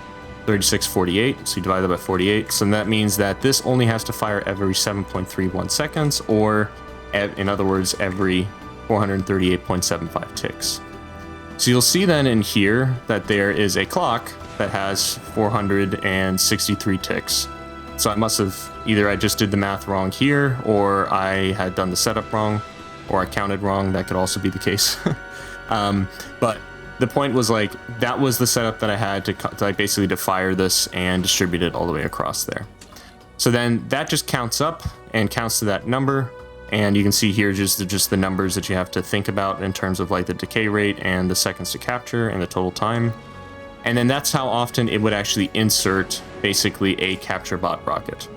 Speaker 1: 36, 48. So you divide that by 48. So that means that this only has to fire every 7.31 seconds, or in other words, every 438.75 ticks. So you'll see then in here that there is a clock that has 463 ticks. So I must have, either I just did the math wrong here, or I had done the setup wrong, or I counted wrong. That could also be the case. But the point was, like, that was the setup that I had to basically to fire this and distribute it all the way across there. So then that just counts up and counts to that number. And you can see here just the numbers that you have to think about in terms of like the decay rate and the seconds to capture and the total time. And then that's how often it would actually insert basically a capture bot rocket.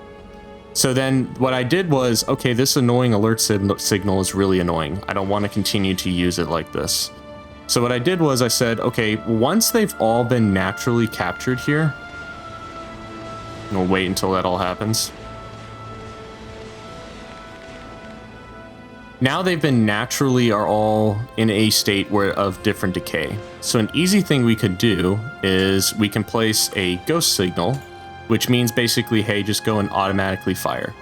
Speaker 1: So then what I did was, okay, this annoying alert signal is really annoying. I don't want to continue to use it like this. So what I did was I said, okay, once they've all been naturally captured here, and we'll wait until that all happens. Now they've been naturally are all in a state of different decay. So an easy thing we could do is we can place a ghost signal, which means basically, hey, just go and automatically fire.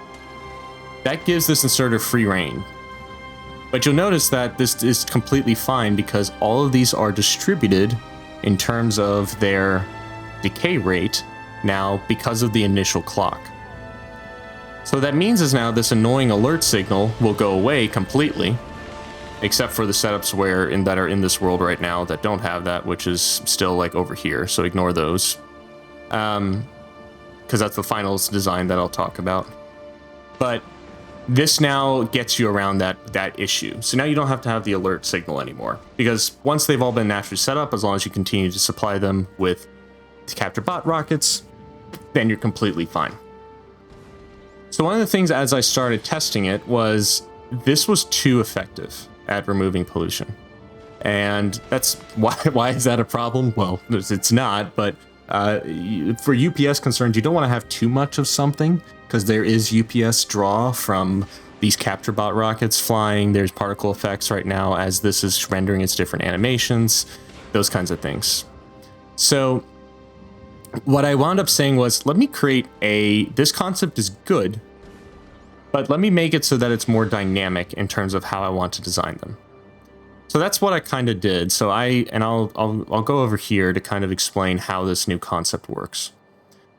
Speaker 1: That gives this inserter free reign. But you'll notice that this is completely fine because all of these are distributed in terms of their decay rate now because of the initial clock. So what that means is now this annoying alert signal will go away completely, except for the setups that are in this world right now that don't have that, which is still like over here. So ignore those, because that's the finals design that I'll talk about. But this now gets you around that issue. So now you don't have to have the alert signal anymore, because once they've all been naturally set up, as long as you continue to supply them with capture bot rockets, then you're completely fine. So one of the things as I started testing it was this was too effective at removing pollution. And that's why is that a problem? Well, it's not, but for UPS concerns, you don't want to have too much of something because there is UPS draw from these capture bot rockets flying. There's particle effects right now as this is rendering its different animations, those kinds of things. So what I wound up saying was, let me create this concept is good, but let me make it so that it's more dynamic in terms of how I want to design them. So that's what I kind of did. So I'll go over here to kind of explain how this new concept works.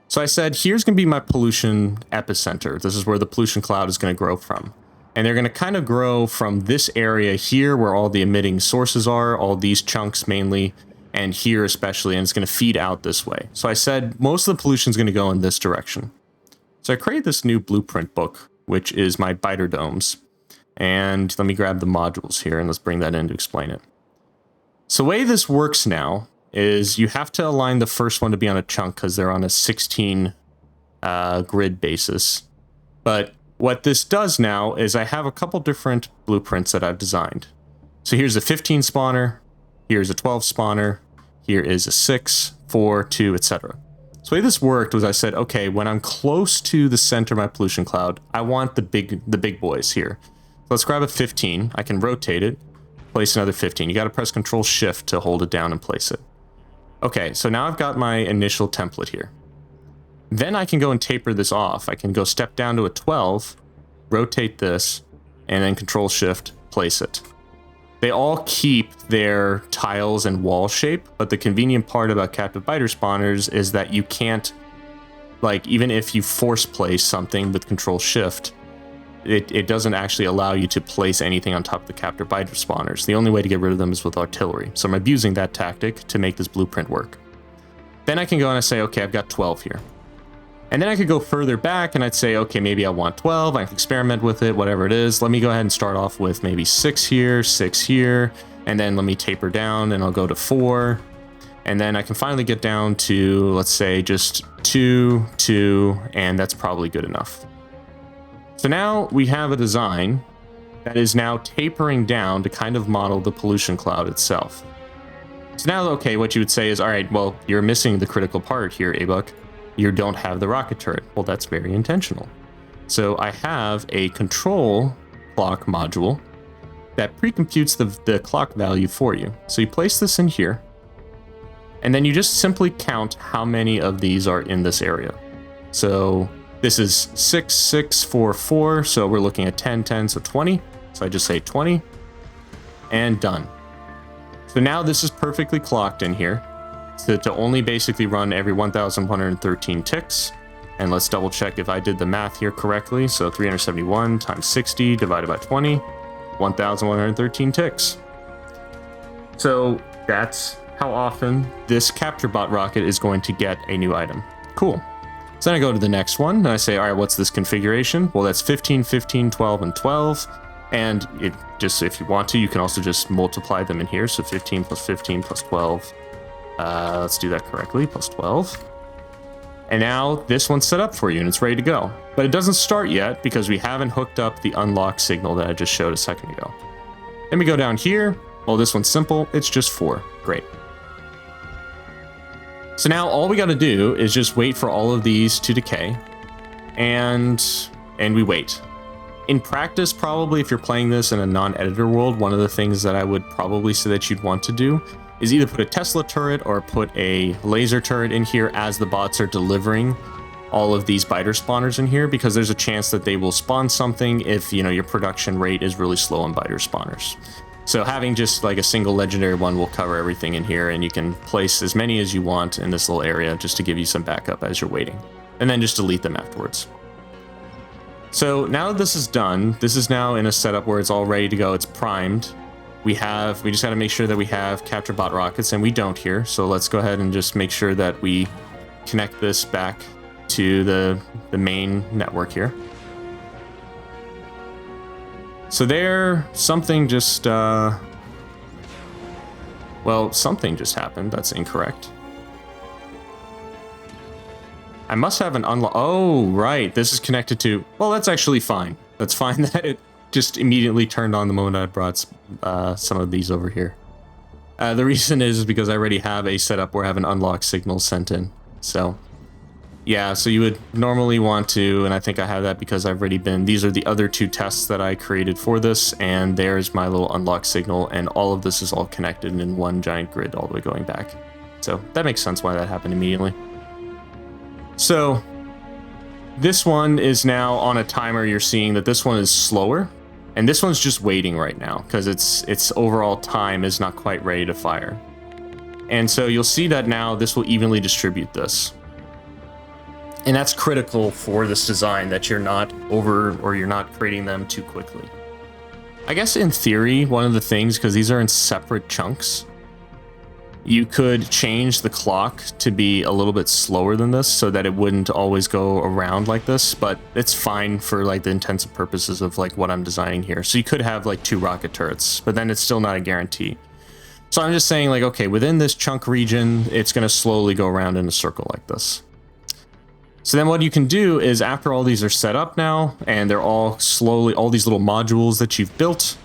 Speaker 1: So I said, here's going to be my pollution epicenter. This is where the pollution cloud is going to grow from. And they're going to kind of grow from this area here where all the emitting sources are, all these chunks mainly, and here especially, and it's going to feed out this way. So I said, most of the pollution is going to go in this direction. So I created this new blueprint book, which is my biter domes. And let me grab the modules here and let's bring that in to explain it. So the way this works now is you have to align the first one to be on a chunk because they're on a 16 grid basis. But what this does now is I have a couple different blueprints that I've designed. So here's a 15 spawner, here's a 12 spawner, here is a 6, 4, 2, etc. So the way this worked was I said, okay, when I'm close to the center of my pollution cloud, I want the big boys here. So let's grab a 15. I can rotate it, place another 15. You got to press Control Shift to hold it down and place it. Okay, so now I've got my initial template here. Then I can go and taper this off. I can go step down to a 12, rotate this, and then Control Shift, place it. They all keep their tiles and wall shape, but the convenient part about captive biter spawners is that you can't, like, even if you force place something with Control Shift, it doesn't actually allow you to place anything on top of the captive biter spawners. The only way to get rid of them is with artillery. So I'm abusing that tactic to make this blueprint work. Then I can go and I say, okay, I've got 12 here. And then I could go further back and I'd say, okay, maybe I want 12. I can experiment with it, whatever it is. Let me go ahead and start off with maybe 6 here, 6 here, and then let me taper down and I'll go to 4. And then I can finally get down to, let's say, just 2, 2, and that's probably good enough. So now we have a design that is now tapering down to kind of model the pollution cloud itself. So now, okay, what you would say is, all right, well, you're missing the critical part here, Abuc. You don't have the rocket turret. Well, that's very intentional. So I have a control clock module that pre-computes the clock value for you. So you place this in here, and then you just simply count how many of these are in this area. So this is 6, 6, 4, 4, so we're looking at 10, 10, so 20. So I just say 20, and done. So now this is perfectly clocked in here, so to only basically run every 1,113 ticks. And let's double check if I did the math here correctly. So 371 times 60 divided by 20, 1,113 ticks. So that's how often this capture bot rocket is going to get a new item. Cool. So then I go to the next one and I say, all right, what's this configuration? Well, that's 15, 15, 12, and 12. And it just, if you want to, you can also just multiply them in here. So 15 plus 15 plus 12. Let's do that correctly, plus 12. And now this one's set up for you and it's ready to go. But it doesn't start yet because we haven't hooked up the unlock signal that I just showed a second ago. Then we go down here. Well, this one's simple. It's just 4. Great. So now all we got to do is just wait for all of these to decay, and we wait. In practice, probably if you're playing this in a non-editor world, one of the things that I would probably say that you'd want to do is either put a Tesla turret or put a laser turret in here as the bots are delivering all of these biter spawners in here, because there's a chance that they will spawn something if, you know, your production rate is really slow on biter spawners. So having just like a single legendary one will cover everything in here, and you can place as many as you want in this little area just to give you some backup as you're waiting, and then just delete them afterwards. So now that this is done, this is now in a setup where it's all ready to go. It's primed. We just got to make sure that we have capture bot rockets, and we don't here. So let's go ahead and just make sure that we connect this back to the main network here. So there, something just, well, something just happened. That's incorrect. I must have an unlock. Oh, right. This is connected to, well, that's actually fine. That's fine that it just immediately turned on the moment I brought some of these over here. The reason is because I already have a setup where I have an unlock signal sent in. So Yeah, so you would normally want to, and I think I have that because I've already been, these are the other 2 tests that I created for this, and there's my little unlock signal, and all of this is all connected in one giant grid all the way going back. So that makes sense why that happened immediately. So this one is now on a timer. You're seeing that this one is slower, and this one's just waiting right now because its overall time is not quite ready to fire. And so you'll see that now this will evenly distribute this. And that's critical for this design, that you're not you're not creating them too quickly. I guess in theory, one of the things, because these are in separate chunks, you could change the clock to be a little bit slower than this so that it wouldn't always go around like this, but it's fine for like the intensive purposes of like what I'm designing here. So you could have like 2 rocket turrets, but then it's still not a guarantee. So I'm just saying, like, okay, within this chunk region, it's going to slowly go around in a circle like this. So then what you can do is, after all these are set up now, and they're all slowly, all these little modules that you've built,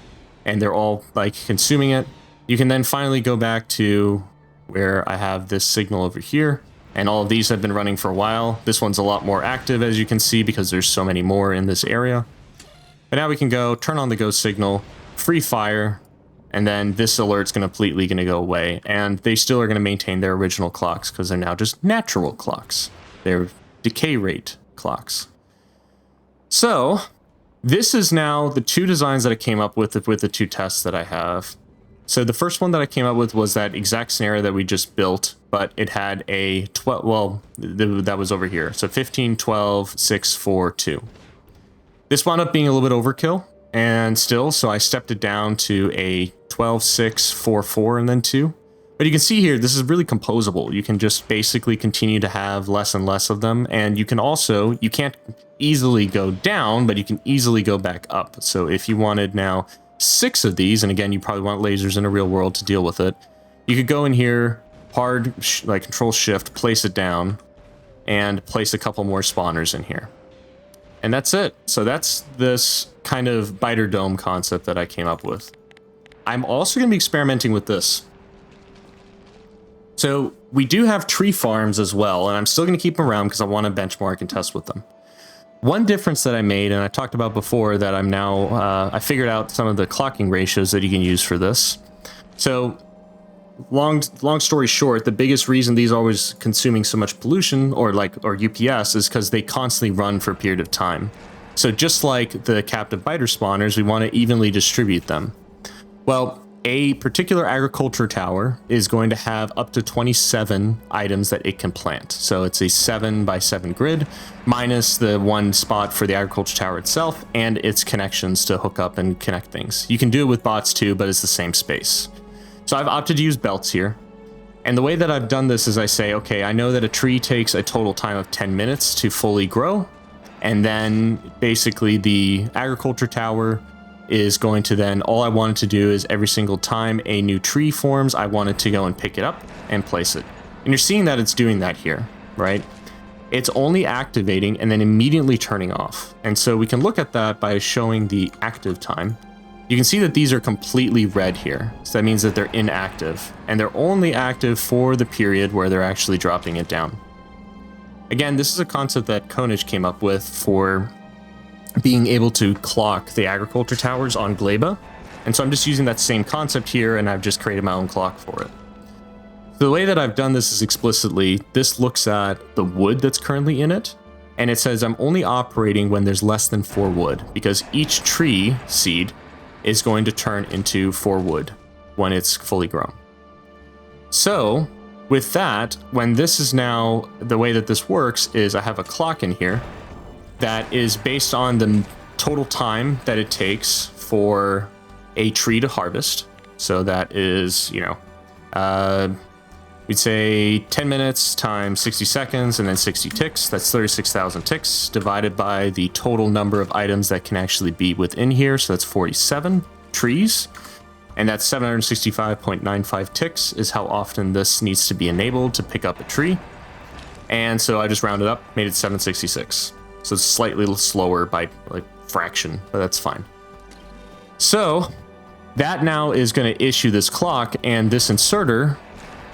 Speaker 1: and they're all like consuming it, you can then finally go back to where I have this signal over here, and all of these have been running for a while. This one's a lot more active, as you can see, because there's so many more in this area. But now we can go turn on the go signal, free fire, and then this alert's completely going to go away, and they still are going to maintain their original clocks because they're now just natural clocks. They're decay rate clocks. So this is now the 2 designs that I came up with the 2 tests that I have. So the first one that I came up with was that exact scenario that we just built, but it had a 12, well, that was over here. So 15, 12, 6, 4, 2. This wound up being a little bit overkill, and still, so I stepped it down to a 12, 6, 4, 4, and then 2. But you can see here, this is really composable. You can just basically continue to have less and less of them. And you can also, you can't easily go down, but you can easily go back up. So if you wanted now 6 of these, and again, you probably want lasers in a real world to deal with it, you could go in here, hard, like Control Shift, place it down, and place a couple more spawners in here. And that's it. So that's this kind of biter dome concept that I came up with. I'm also going to be experimenting with this. So we do have tree farms as well, and I'm still going to keep them around because I want to benchmark and test with them. One difference that I made, and I talked about before, that I'm now, I figured out some of the clocking ratios that you can use for this. So long story short, the biggest reason these are always consuming so much pollution or UPS is because they constantly run for a period of time. So just like the captive biter spawners, we want to evenly distribute them. Well, a particular agriculture tower is going to have up to 27 items that it can plant. So it's a 7 by 7 grid, minus the 1 spot for the agriculture tower itself and its connections to hook up and connect things. You can do it with bots too, but it's the same space. So I've opted to use belts here. And the way that I've done this is I say, okay, I know that a tree takes a total time of 10 minutes to fully grow. And then basically the agriculture tower is going to then, all I wanted to do is every single time a new tree forms, I wanted to go and pick it up and place it. And you're seeing that it's doing that here, right? It's only activating and then immediately turning off. And so we can look at that by showing the active time. You can see that these are completely red here. So that means that they're inactive, and they're only active for the period where they're actually dropping it down. Again, this is a concept that Konich came up with for being able to clock the agriculture towers on Gleba. And so I'm just using that same concept here, and I've just created my own clock for it. So the way that I've done this is explicitly, this looks at the wood that's currently in it, and it says I'm only operating when there's less than 4 wood, because each tree seed is going to turn into 4 wood when it's fully grown. So with that, when this is now, the way that this works is I have a clock in here that is based on the total time that it takes for a tree to harvest. So that is, you know, we'd say 10 minutes times 60 seconds and then 60 ticks. That's 36,000 ticks divided by the total number of items that can actually be within here. So that's 47 trees. And that's 765.95 ticks is how often this needs to be enabled to pick up a tree. And so I just rounded up, made it 766. So it's slightly slower by like fraction, but that's fine. So that now is going to issue this clock, and this inserter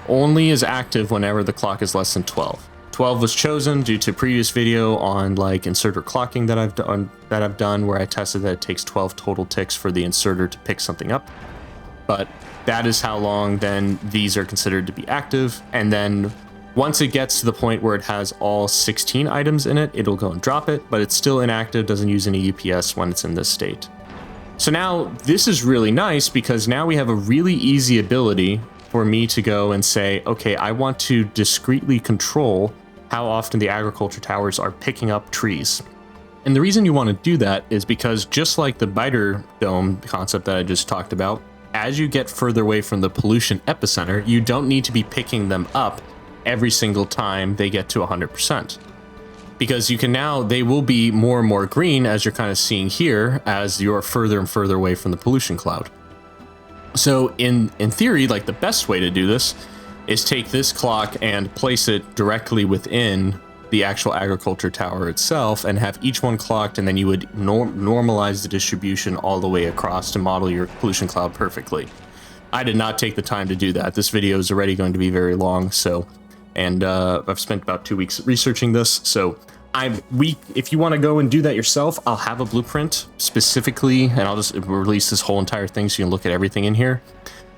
Speaker 1: only is active whenever the clock is less than 12. 12 was chosen due to a previous video on like inserter clocking that I've done where I tested that it takes 12 total ticks for the inserter to pick something up. But that is how long then these are considered to be active. And then once it gets to the point where it has all 16 items in it, it'll go and drop it, but it's still inactive, doesn't use any UPS when it's in this state. So now this is really nice because now we have a really easy ability for me to go and say, okay, I want to discretely control how often the agriculture towers are picking up trees. And the reason you want to do that is because just like the biter dome concept that I just talked about, as you get further away from the pollution epicenter, you don't need to be picking them up every single time they get to 100%. Because you can now, they will be more and more green, as you're kind of seeing here, as you're further and further away from the pollution cloud. So in theory, like the best way to do this is take this clock and place it directly within the actual agriculture tower itself and have each one clocked, and then you would normalize the distribution all the way across to model your pollution cloud perfectly. I did not take the time to do that. This video is already going to be very long, so, and I've spent about 2 weeks researching this, so if you want to go and do that yourself, I'll have a blueprint specifically, and I'll just release this whole entire thing so you can look at everything in here.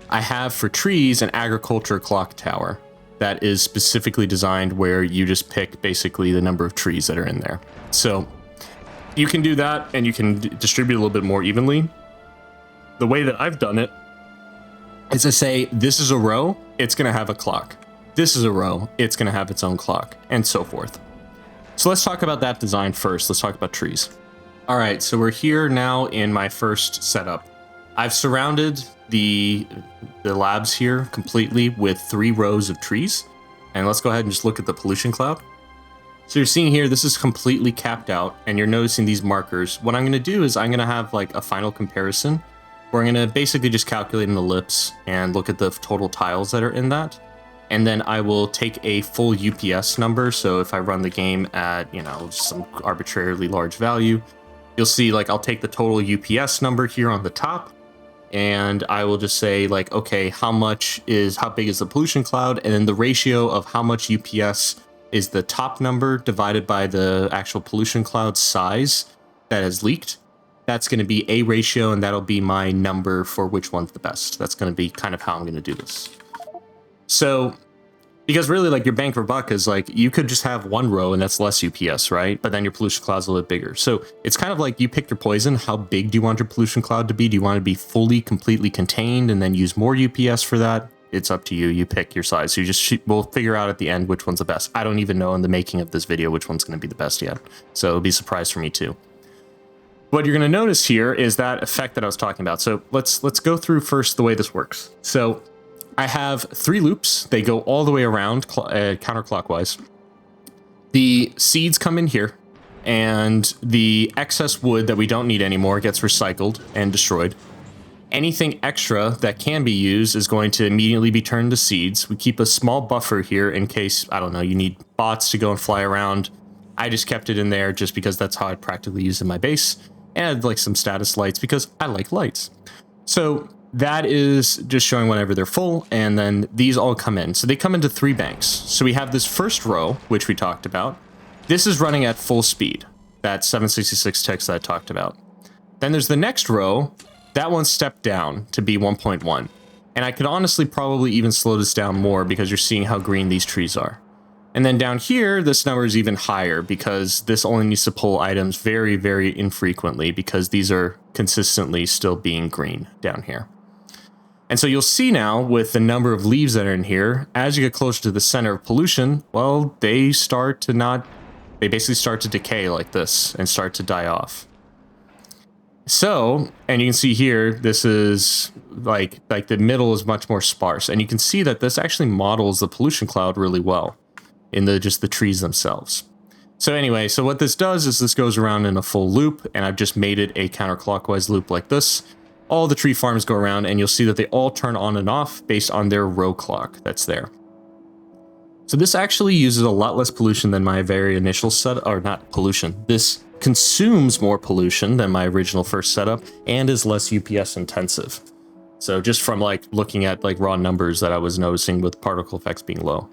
Speaker 1: I have for trees an agriculture clock tower that is specifically designed where you just pick basically the number of trees that are in there. So you can do that and you can distribute a little bit more evenly. The way that I've done it is to say, this is a row, it's going to have a clock. This is a row, it's going to have its own clock, and so forth. So let's talk about that design first. Let's talk about trees. All right, so we're here now in my first setup. I've surrounded the labs here completely with 3 rows of trees. And let's go ahead and just look at the pollution cloud. So you're seeing here, this is completely capped out, and you're noticing these markers. What I'm going to do is I'm going to have like a final comparison where I'm going to basically just calculate an ellipse and look at the total tiles that are in that. And then I will take a full UPS number. So if I run the game at, you know, some arbitrarily large value, you'll see like I'll take the total UPS number here on the top. And I will just say like, okay, how big is the pollution cloud? And then the ratio of how much UPS is the top number divided by the actual pollution cloud size that has leaked. That's going to be a ratio, and that'll be my number for which one's the best. That's going to be kind of how I'm going to do this. So, because really like your bang for buck is like, you could just have one row and that's less UPS, right? But then your pollution cloud's a little bit bigger. So it's kind of like you pick your poison. How big do you want your pollution cloud to be? Do you want to be fully, completely contained and then use more UPS for that? It's up to you. You pick your size. So you just, we'll figure out at the end which one's the best. I don't even know in the making of this video which one's going to be the best yet. So it'll be a surprise for me too. What you're going to notice here is that effect that I was talking about. So let's go through first the way this works. So I have 3 loops. They go all the way around counterclockwise. The seeds come in here, and the excess wood that we don't need anymore gets recycled and destroyed. Anything extra that can be used is going to immediately be turned to seeds. We keep a small buffer here in case, I don't know, you need bots to go and fly around. I just kept it in there just because that's how I practically use in my base. And I had like some status lights because I like lights. So that is just showing whenever they're full, and then these all come in. So they come into 3 banks. So we have this first row, which we talked about. This is running at full speed. That's 766 ticks that I talked about. Then there's the next row. That one stepped down to be 1.1. And I could honestly probably even slow this down more because you're seeing how green these trees are. And then down here, this number is even higher because this only needs to pull items very, very infrequently because these are consistently still being green down here. And so you'll see now with the number of leaves that are in here, as you get closer to the center of pollution, well, they basically start to decay like this and start to die off. So, and you can see here, this is like the middle is much more sparse. And you can see that this actually models the pollution cloud really well in just the trees themselves. So anyway, so what this does is this goes around in a full loop, and I've just made it a counterclockwise loop like this. All the tree farms go around, and you'll see that they all turn on and off based on their row clock that's there. So this actually uses a lot less pollution than my very initial setup, or not pollution. This consumes more pollution than my original first setup and is less UPS intensive. So just from like looking at like raw numbers that I was noticing with particle effects being low.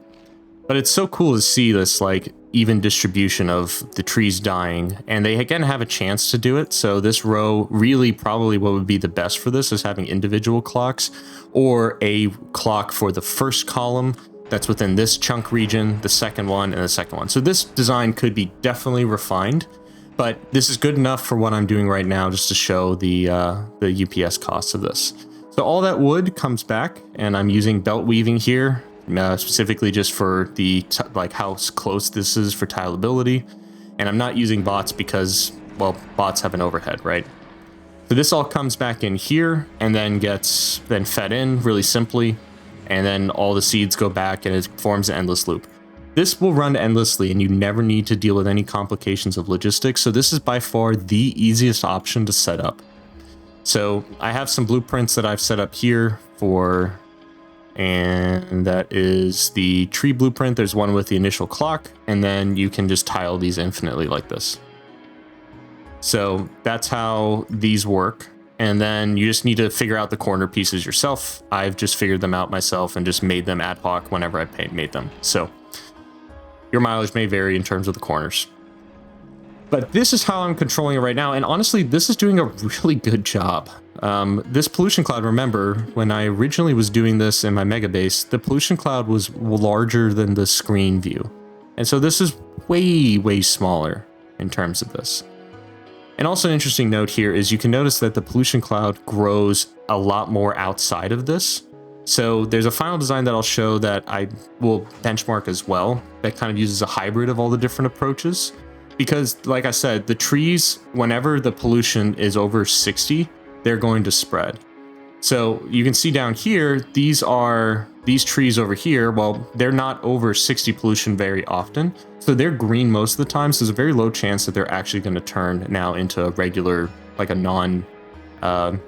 Speaker 1: But it's so cool to see this like even distribution of the trees dying, and they again have a chance to do it. So this row, really probably what would be the best for this is having individual clocks, or a clock for the first column that's within this chunk region, the second one, and the second one. So this design could be definitely refined, but this is good enough for what I'm doing right now, just to show the UPS costs of this. So all that wood comes back, and I'm using belt weaving here, specifically just for the like how close this is for tileability. And I'm not using bots because, well, bots have an overhead, right? So this all comes back in here and then gets then fed in really simply. And then all the seeds go back and it forms an endless loop. This will run endlessly and you never need to deal with any complications of logistics. So this is by far the easiest option to set up. So I have some blueprints that I've set up here for, and that is the tree blueprint. There's one with the initial clock, and then you can just tile these infinitely like this. So that's how these work. And then you just need to figure out the corner pieces yourself. I've just figured them out myself and just made them ad hoc whenever I made them. So your mileage may vary in terms of the corners. But this is how I'm controlling it right now. And honestly, this is doing a really good job. This pollution cloud, remember, when I originally was doing this in my mega base, the pollution cloud was larger than the screen view. And so this is way, way smaller in terms of this. And also an interesting note here is you can notice that the pollution cloud grows a lot more outside of this. So there's a final design that I'll show that I will benchmark as well that kind of uses a hybrid of all the different approaches. Because like I said, the trees, whenever the pollution is over 60, they're going to spread. So you can see down here, these trees over here, well, they're not over 60 pollution very often. So they're green most of the time. So there's a very low chance that they're actually going to turn now into a regular, like a that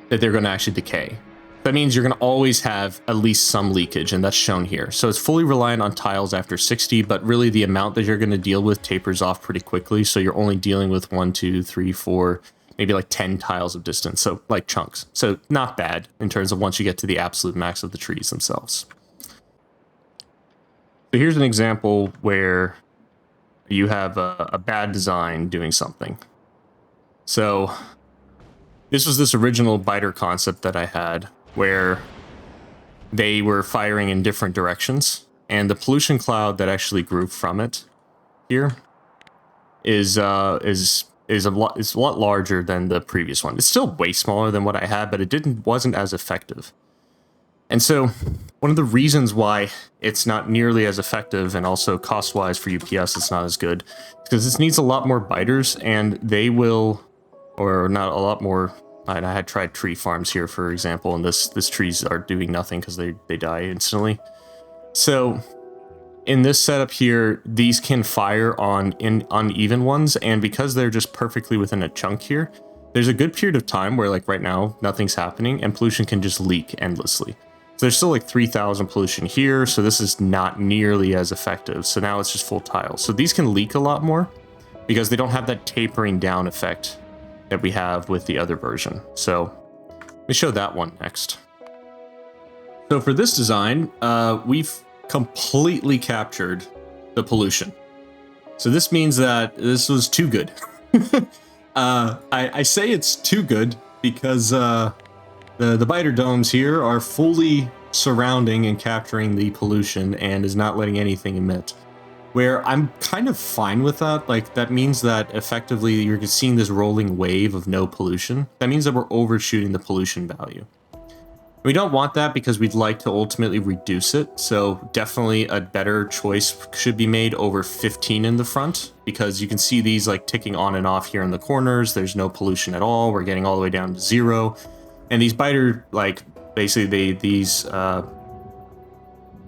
Speaker 1: they're going to actually decay. That means you're going to always have at least some leakage, and that's shown here. So it's fully reliant on tiles after 60, but really the amount that you're going to deal with tapers off pretty quickly. So you're only dealing with 1, 2, 3, 4, maybe like 10 tiles of distance. So like chunks. So not bad in terms of once you get to the absolute max of the trees themselves. So here's an example where you have a bad design doing something. So this was this original biter concept that I had, where they were firing in different directions, and the pollution cloud that actually grew from it here is a lot larger than the previous one. It's still way smaller than what I had, but it wasn't as effective. And so one of the reasons why it's not nearly as effective, and also cost-wise for UPS it's not as good, is because this needs a lot more biters, and they will, or not a lot more. I had tried tree farms here, for example, and this trees are doing nothing because they die instantly. So in this setup here, these can fire on uneven ones, and because they're just perfectly within a chunk here, there's a good period of time where, like right now, nothing's happening, and pollution can just leak endlessly. So there's still like 3,000 pollution here, so this is not nearly as effective. So now it's just full tiles. So these can leak a lot more because they don't have that tapering down effect that we have with the other version. So let me show that one next. So for this design, we've completely captured the pollution. So this means that this was too good. I say it's too good because the biter domes here are fully surrounding and capturing the pollution and is not letting anything emit. Where I'm kind of fine with that. Like, that means that effectively you're seeing this rolling wave of no pollution. That means that we're overshooting the pollution value. We don't want that because we'd like to ultimately reduce it. So definitely a better choice should be made over 15 in the front, because you can see these like ticking on and off here in the corners. There's no pollution at all. We're getting all the way down to 0. And these biter, like basically these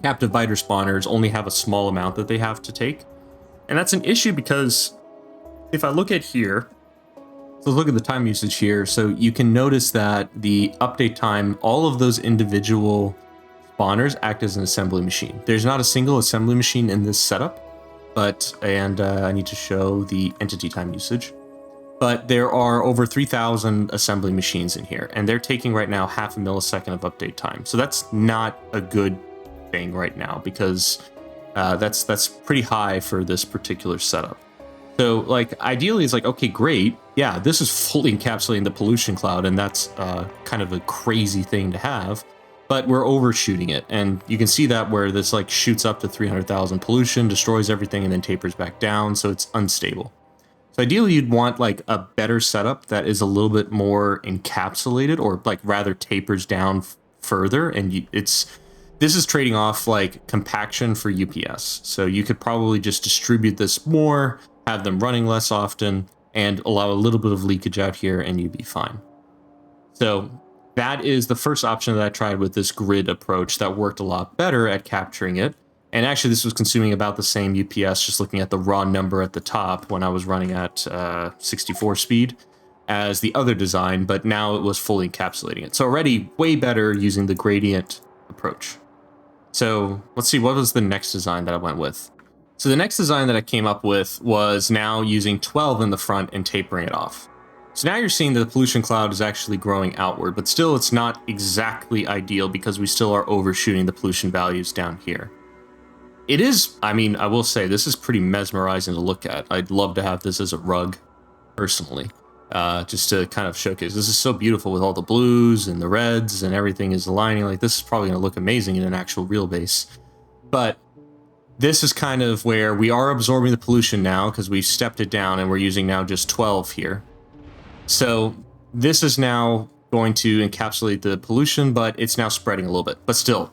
Speaker 1: captive biter spawners only have a small amount that they have to take. And that's an issue because if I look at here, so look at the time usage here. So you can notice that the update time, all of those individual spawners act as an assembly machine. There's not a single assembly machine in this setup, but, and I need to show the entity time usage, but there are over 3,000 assembly machines in here, and they're taking right now 0.5 millisecond of update time. So that's not a good thing right now because that's pretty high for this particular setup. So like ideally it's like, okay, great. Yeah, this is fully encapsulating the pollution cloud, and that's kind of a crazy thing to have, but we're overshooting it. And you can see that where this like shoots up to 300,000 pollution, destroys everything, and then tapers back down. So it's unstable. So ideally you'd want like a better setup that is a little bit more encapsulated, or like rather tapers down further. And this is trading off like compaction for UPS. So you could probably just distribute this more, have them running less often, and allow a little bit of leakage out here, and you'd be fine. So that is the first option that I tried with this grid approach that worked a lot better at capturing it. And actually this was consuming about the same UPS, just looking at the raw number at the top when I was running at 64 speed as the other design, but now it was fully encapsulating it. So already way better using the gradient approach. So let's see, what was the next design that I went with? So the next design that I came up with was now using 12 in the front and tapering it off. So now you're seeing that the pollution cloud is actually growing outward, but still it's not exactly ideal because we still are overshooting the pollution values down here. It is, I mean, I will say this is pretty mesmerizing to look at. I'd love to have this as a rug, personally, just to kind of showcase. This is so beautiful with all the blues and the reds and everything is aligning. Like this is probably going to look amazing in an actual real base. But this is kind of where we are absorbing the pollution now because we've stepped it down and we're using now just 12 here. So this is now going to encapsulate the pollution, but it's now spreading a little bit, but still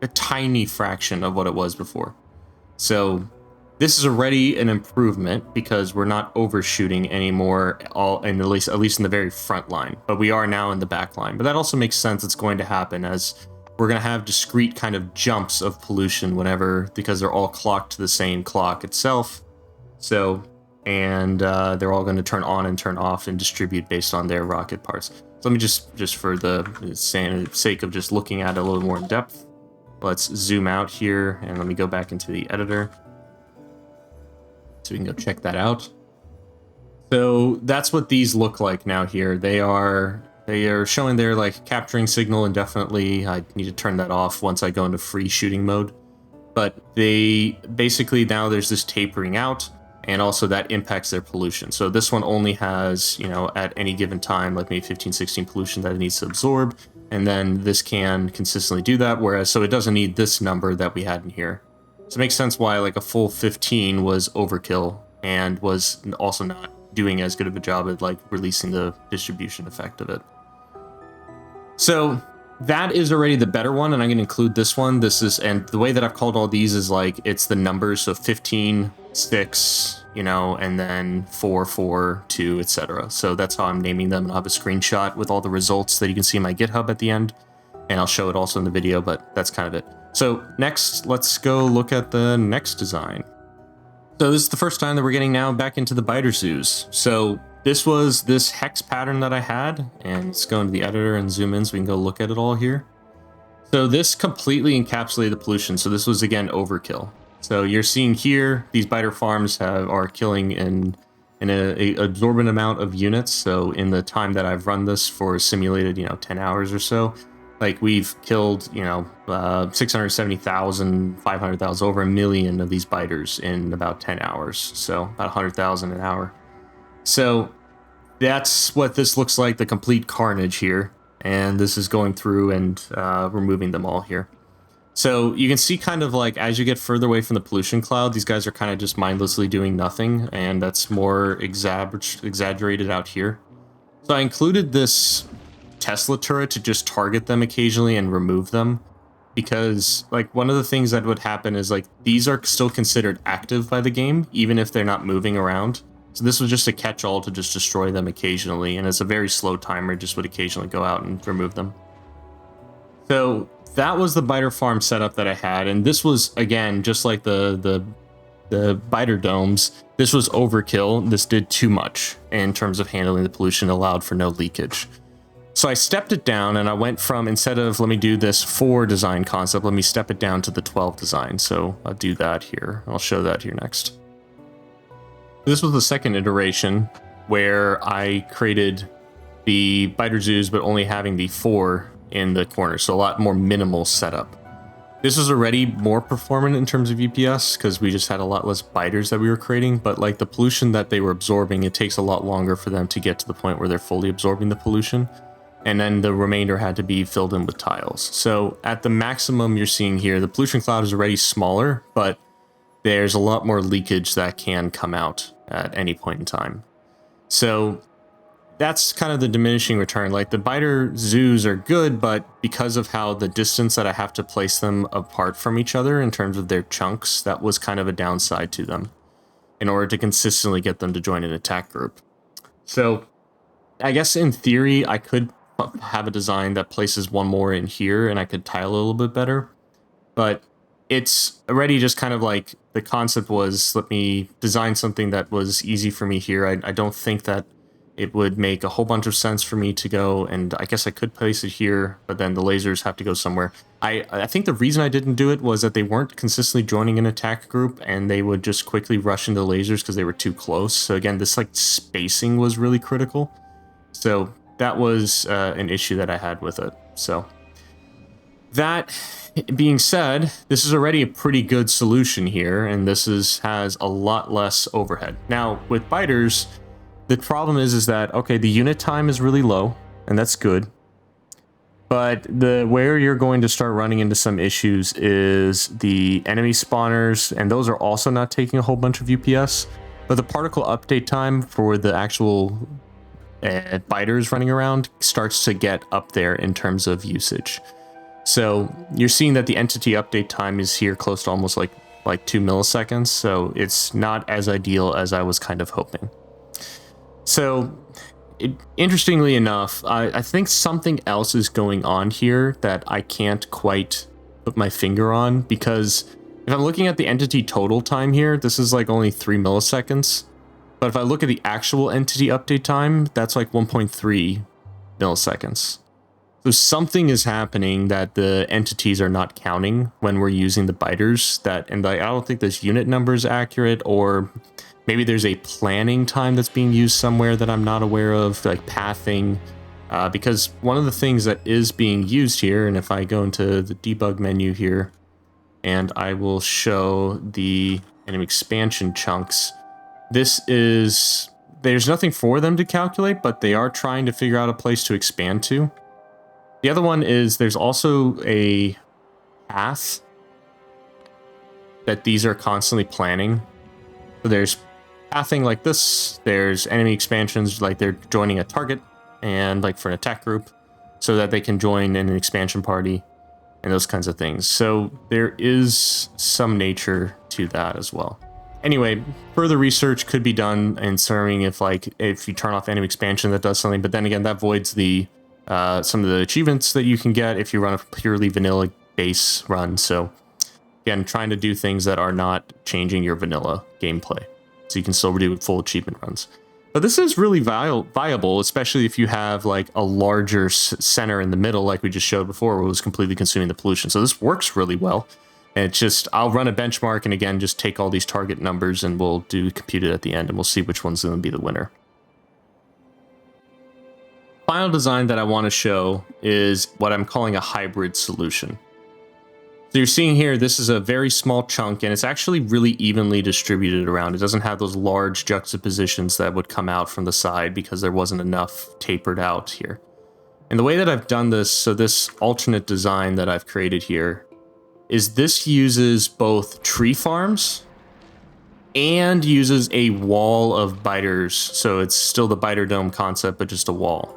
Speaker 1: a tiny fraction of what it was before. So this is already an improvement because we're not overshooting anymore, at least in the very front line, but we are now in the back line. But that also makes sense. It's going to happen as we're going to have discrete kind of jumps of pollution because they're all clocked to the same clock itself. So, and they're all going to turn on and turn off and distribute based on their rocket parts. So let me just for the sake of just looking at it a little more in depth, let's zoom out here and let me go back into the editor so we can go check that out. So that's what these look like now here. They are showing their like capturing signal indefinitely. I need to turn that off once I go into free shooting mode. But they basically now there's this tapering out, and also that impacts their pollution. So this one only has, you know, at any given time, like maybe 15, 16 pollution that it needs to absorb. And then this can consistently do that. Whereas, so it doesn't need this number that we had in here. So it makes sense why like a full 15 was overkill and was also not doing as good of a job at like releasing the distribution effect of it. So that is already the better one, and I'm going to include this one. This is, and the way that I've called all these is like it's the numbers, so 15, 6, you know, and then 4, 4, 2, etc. So that's how I'm naming them, and I'll have a screenshot with all the results that you can see in my GitHub at the end, and I'll show it also in the video, but that's kind of it. So next, let's go look at the next design. So this is the first time that we're getting now back into the biter zoos. So this was this hex pattern that I had, and let's go into the editor and zoom in so we can go look at it all here. So this completely encapsulated the pollution. So this was again overkill. So you're seeing here, these biter farms are killing in a absorbent amount of units. So in the time that I've run this for simulated, 10 hours or so, like we've killed, 670,000, 500,000, over 1 million of these biters in about 10 hours. So about 100,000 an hour. So that's what this looks like, the complete carnage here. And this is going through and removing them all here. So you can see kind of like as you get further away from the pollution cloud, these guys are kind of just mindlessly doing nothing. And that's more exaggerated out here. So I included this Tesla turret to just target them occasionally and remove them. Because like one of the things that would happen is like these are still considered active by the game, even if they're not moving around. So this was just a catch-all to just destroy them occasionally, and it's a very slow timer, just would occasionally go out and remove them. So that was the biter farm setup that I had, and this was, again, just like the biter domes, this was overkill. This did too much in terms of handling the pollution, allowed for no leakage. So I stepped it down, and I went from, instead of let me do this 4 design concept, let me step it down to the 12 design. So I'll do that here. I'll show that here next. This was the second iteration where I created the biter zoos, but only having the 4 in the corner, so a lot more minimal setup. This was already more performant in terms of UPS because we just had a lot less biters that we were creating, but like the pollution that they were absorbing, it takes a lot longer for them to get to the point where they're fully absorbing the pollution. And then the remainder had to be filled in with tiles. So at the maximum you're seeing here, the pollution cloud is already smaller, but there's a lot more leakage that can come out at any point in time. So that's kind of the diminishing return. Like the biter zoos are good, but because of how the distance that I have to place them apart from each other in terms of their chunks, that was kind of a downside to them in order to consistently get them to join an attack group. So I guess in theory, I could have a design that places one more in here and I could tile a little bit better, but it's already just kind of like the concept was, let me design something that was easy for me here. I don't think that it would make a whole bunch of sense for me to go, and I guess I could place it here, but then the lasers have to go somewhere. I think the reason I didn't do it was that they weren't consistently joining an attack group, and they would just quickly rush into lasers because they were too close. So again, this like spacing was really critical. So that was an issue that I had with it. So that being said, this is already a pretty good solution here, and this has a lot less overhead. Now, with biters, the problem is that, okay, the unit time is really low, and that's good. But where you're going to start running into some issues is the enemy spawners, and those are also not taking a whole bunch of UPS. But the particle update time for the actual biters running around starts to get up there in terms of usage. So you're seeing that the entity update time is here close to almost like 2 milliseconds. So it's not as ideal as I was kind of hoping. So, interestingly enough, I think something else is going on here that I can't quite put my finger on, because if I'm looking at the entity total time here, this is like only 3 milliseconds. But if I look at the actual entity update time, that's like 1.3 milliseconds. So something is happening that the entities are not counting when we're using the biters. And I don't think this unit number is accurate, or maybe there's a planning time that's being used somewhere that I'm not aware of, like pathing. Because one of the things that is being used here, and if I go into the debug menu here, and I will show the enemy expansion chunks, there's nothing for them to calculate, but they are trying to figure out a place to expand to. The other one is there's also a path that these are constantly planning. So there's pathing like this, there's enemy expansions like they're joining a target and like for an attack group so that they can join in an expansion party and those kinds of things. So there is some nature to that as well. Anyway, further research could be done in serving if you turn off enemy expansion, that does something, but then again, that voids the some of the achievements that you can get if you run a purely vanilla base run. So again, trying to do things that are not changing your vanilla gameplay, so you can still do full achievement runs. But this is really viable, especially if you have like a larger center in the middle, like we just showed before, where it was completely consuming the pollution. So this works really well. And it's just, I'll run a benchmark and again, just take all these target numbers and we'll compute it at the end and we'll see which one's going to be the winner. Final design that I want to show is what I'm calling a hybrid solution. So you're seeing here, this is a very small chunk and it's actually really evenly distributed around. It doesn't have those large juxtapositions that would come out from the side because there wasn't enough tapered out here. And the way that I've done this, so this alternate design that I've created here, is this uses both tree farms and uses a wall of biters. So it's still the biter dome concept, but just a wall.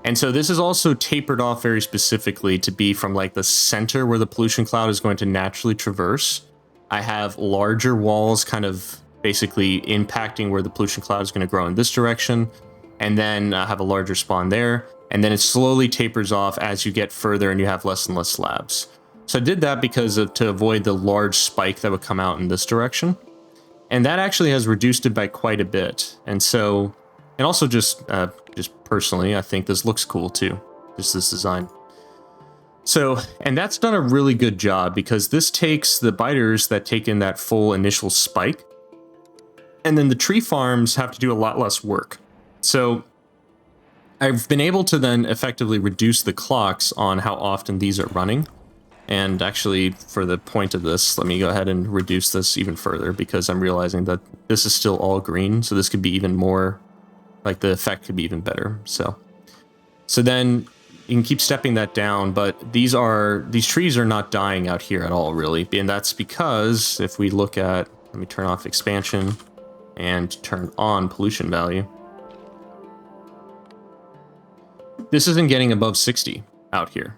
Speaker 1: And so this is also tapered off very specifically to be from like the center where the pollution cloud is going to naturally traverse. I have larger walls kind of basically impacting where the pollution cloud is going to grow in this direction. And then I have a larger spawn there. And then it slowly tapers off as you get further and you have less and less slabs. So I did that because to avoid the large spike that would come out in this direction. And that actually has reduced it by quite a bit. And so, and also just personally, I think this looks cool too, just this design. So, and that's done a really good job because this takes the biters that take in that full initial spike, and then the tree farms have to do a lot less work. So I've been able to then effectively reduce the clocks on how often these are running. And actually, for the point of this, let me go ahead and reduce this even further, because I'm realizing that this is still all green, so this could be even more, like the effect could be even better. So then you can keep stepping that down, but these trees are not dying out here at all, really. And that's because if we look at, let me turn off expansion and turn on pollution value. This isn't getting above 60 out here.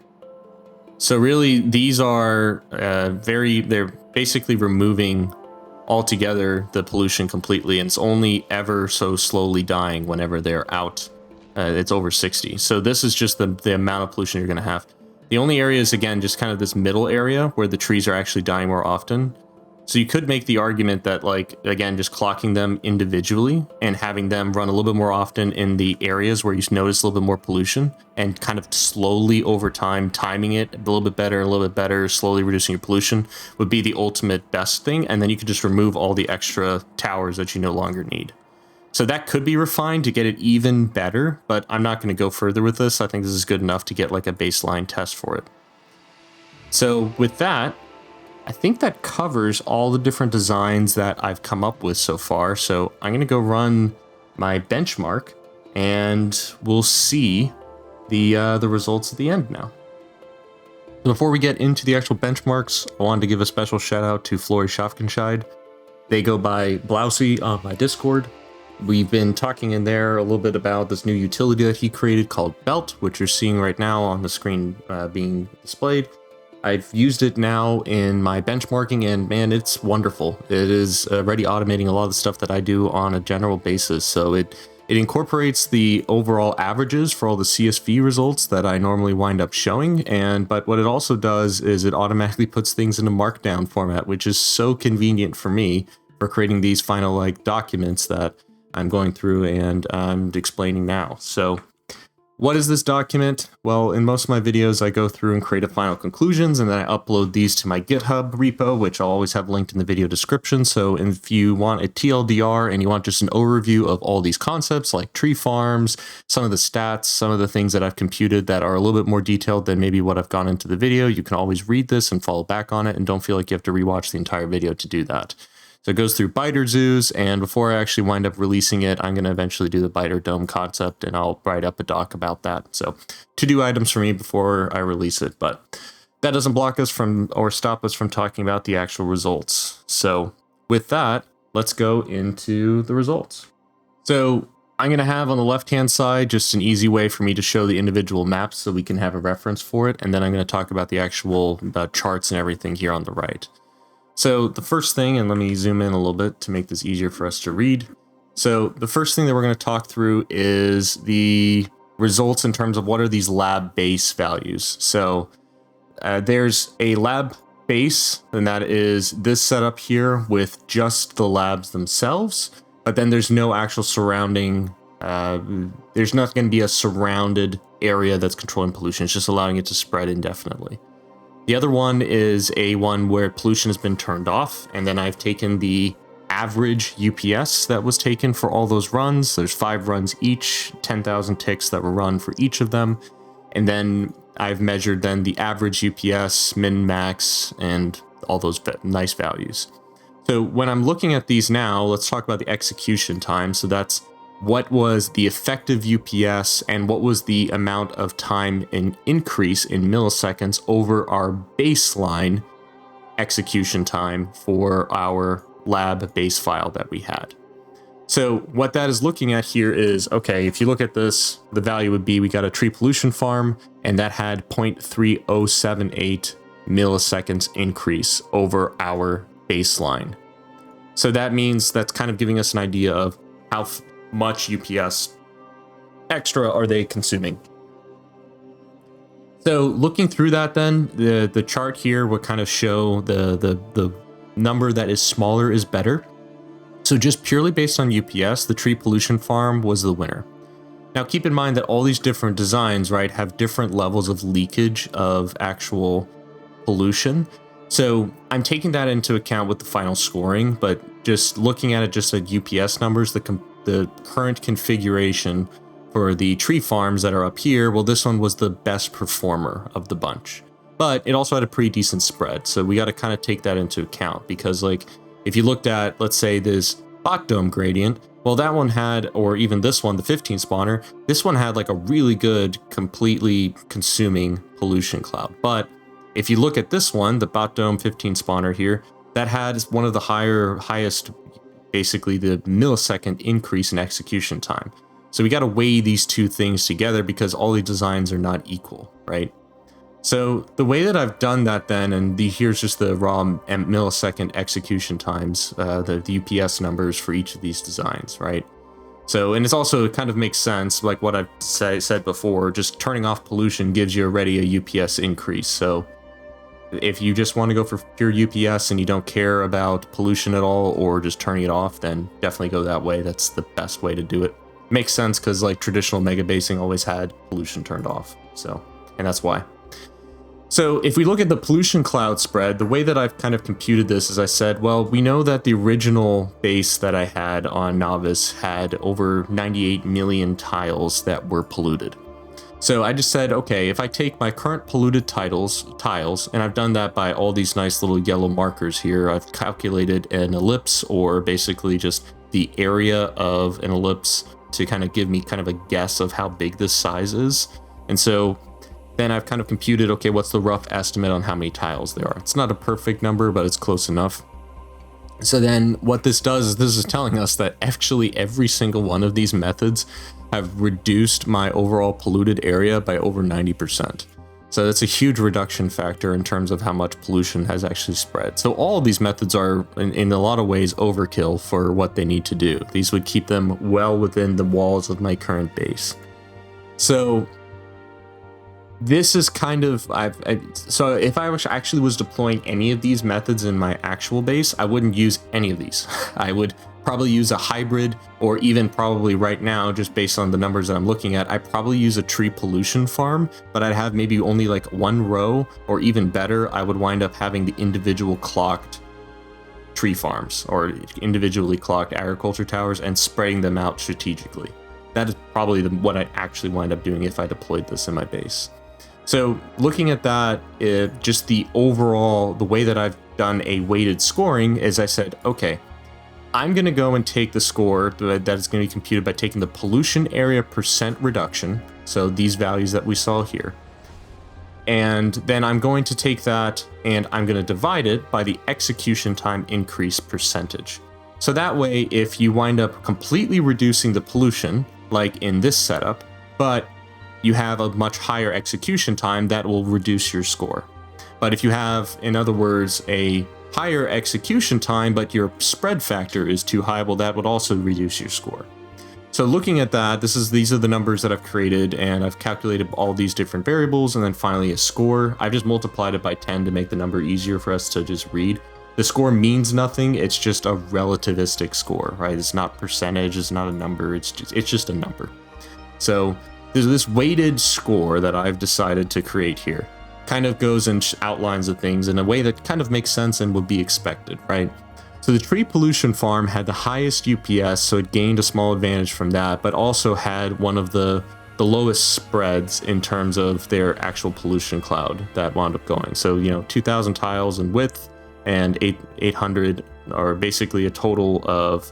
Speaker 1: So really, these are they're basically removing altogether the pollution completely, and it's only ever so slowly dying whenever they're out. It's over 60. So this is just the amount of pollution you're going to have. The only area is, again, just kind of this middle area where the trees are actually dying more often. So you could make the argument that, like, again, just clocking them individually and having them run a little bit more often in the areas where you notice a little bit more pollution, and kind of slowly over time timing it a little bit better, slowly reducing your pollution would be the ultimate best thing. And then you could just remove all the extra towers that you no longer need. So that could be refined to get it even better, but I'm not going to go further with this. I think this is good enough to get like a baseline test for it. So with that, I think that covers all the different designs that I've come up with so far. So I'm going to go run my benchmark, and we'll see the results at the end now. Before we get into the actual benchmarks, I wanted to give a special shout out to Flory Schaffenscheid. They go by Blousy on my Discord. We've been talking in there a little bit about this new utility that he created called Belt, which you're seeing right now on the screen being displayed. I've used it now in my benchmarking, and man, it's wonderful. It is already automating a lot of the stuff that I do on a general basis. So it incorporates the overall averages for all the CSV results that I normally wind up showing. But what it also does is it automatically puts things in a markdown format, which is so convenient for me for creating these final like documents that I'm going through and I'm explaining now. So what is this document? Well, in most of my videos, I go through and create a final conclusions, and then I upload these to my GitHub repo, which I'll always have linked in the video description. So if you want a TLDR and you want just an overview of all these concepts like tree farms, some of the stats, some of the things that I've computed that are a little bit more detailed than maybe what I've gone into the video, you can always read this and follow back on it, and don't feel like you have to rewatch the entire video to do that. So it goes through biter zoos, and before I actually wind up releasing it, I'm going to eventually do the biter dome concept, and I'll write up a doc about that. So to-do items for me before I release it, but that doesn't block us from or stop us from talking about the actual results. So with that, let's go into the results. So I'm going to have on the left-hand side just an easy way for me to show the individual maps so we can have a reference for it, and then I'm going to talk about the actual charts and everything here on the right. So the first thing, and let me zoom in a little bit to make this easier for us to read. So the first thing that we're going to talk through is the results in terms of what are these lab base values. So there's a lab base, and that is this setup here with just the labs themselves, but then there's no actual surrounding, there's not going to be a surrounded area that's controlling pollution. It's just allowing it to spread indefinitely. The other one is a one where pollution has been turned off, and then I've taken the average UPS that was taken for all those runs. There's 5 runs each, 10,000 ticks that were run for each of them, and then I've measured then the average UPS, min, max, and all those nice values. So when I'm looking at these now, let's talk about the execution time. So that's what was the effective UPS and what was the amount of time in increase in milliseconds over our baseline execution time for our lab base file that we had. So what that is looking at here is, okay, if you look at this, the value would be, we got a tree pollution farm, and that had 0.3078 milliseconds increase over our baseline. So that means that's kind of giving us an idea of how much UPS extra are they consuming. So looking through that, then the chart here would kind of show the number that is smaller is better. So just purely based on UPS, the tree pollution farm was the winner. Now keep in mind that all these different designs, right, have different levels of leakage of actual pollution. So I'm taking that into account with the final scoring, but just looking at it just at UPS numbers, the current configuration for the tree farms that are up here, well, this one was the best performer of the bunch. but it also had a pretty decent spread. So we got to kind of take that into account, because like if you looked at, let's say, this Bot Dome gradient, well, that one had, or even this one, the 15 spawner, this one had like a really good, completely consuming pollution cloud. But if you look at this one, the Bot Dome 15 spawner here, that had one of the highest, basically the millisecond increase in execution time. So we got to weigh these two things together, because all the designs are not equal, right? So the way that I've done that then, and here's just the raw millisecond execution times, the UPS numbers for each of these designs, right? So, and it's also, it kind of makes sense, like what I've said before, just turning off pollution gives you already a UPS increase. So if you just want to go for pure UPS and you don't care about pollution at all, or just turning it off, then definitely go that way. That's the best way to do it. Makes sense, because like traditional mega basing always had pollution turned off. So, and that's why. So if we look at the pollution cloud spread, the way that I've kind of computed this is I said, well, we know that the original base that I had on Novice had over 98 million tiles that were polluted. So I just said, okay, if I take my current polluted tiles, and I've done that by all these nice little yellow markers here, I've calculated an ellipse, or basically just the area of an ellipse, to kind of give me kind of a guess of how big this size is. And so then I've kind of computed, okay, what's the rough estimate on how many tiles there are? It's not a perfect number, but it's close enough. So then what this does is this is telling us that actually every single one of these methods have reduced my overall polluted area by over 90%. So that's a huge reduction factor in terms of how much pollution has actually spread. So all of these methods are in a lot of ways overkill for what they need to do. These would keep them well within the walls of my current base. So this is kind of, so if I actually was deploying any of these methods in my actual base, I wouldn't use any of these. I would probably use a hybrid, or even probably right now, just based on the numbers that I'm looking at, I probably use a tree pollution farm, but I'd have maybe only like one row, or even better, I would wind up having the individual clocked tree farms, or individually clocked agriculture towers, and spreading them out strategically. That is probably what I actually wind up doing if I deployed this in my base. So looking at that, just the overall, the way that I've done a weighted scoring is I said, okay, I'm going to go and take the score that is going to be computed by taking the pollution area percent reduction, so these values that we saw here, and then I'm going to take that and I'm going to divide it by the execution time increase percentage. So that way, if you wind up completely reducing the pollution, like in this setup, but you have a much higher execution time, that will reduce your score. But if you have, in other words, a higher execution time, but your spread factor is too high, well, that would also reduce your score. So looking at that, these are the numbers that I've created, and I've calculated all these different variables, and then finally a score. I've just multiplied it by 10 to make the number easier for us to just read. The score means nothing, it's just a relativistic score, right? It's not percentage, it's not a number, it's just a number. So there's this weighted score that I've decided to create here. Kind of goes and outlines the things in a way that kind of makes sense and would be expected, right? So the tree pollution farm had the highest UPS, so it gained a small advantage from that, but also had one of the lowest spreads in terms of their actual pollution cloud that wound up going. So, 2,000 tiles in width and 800, or basically a total of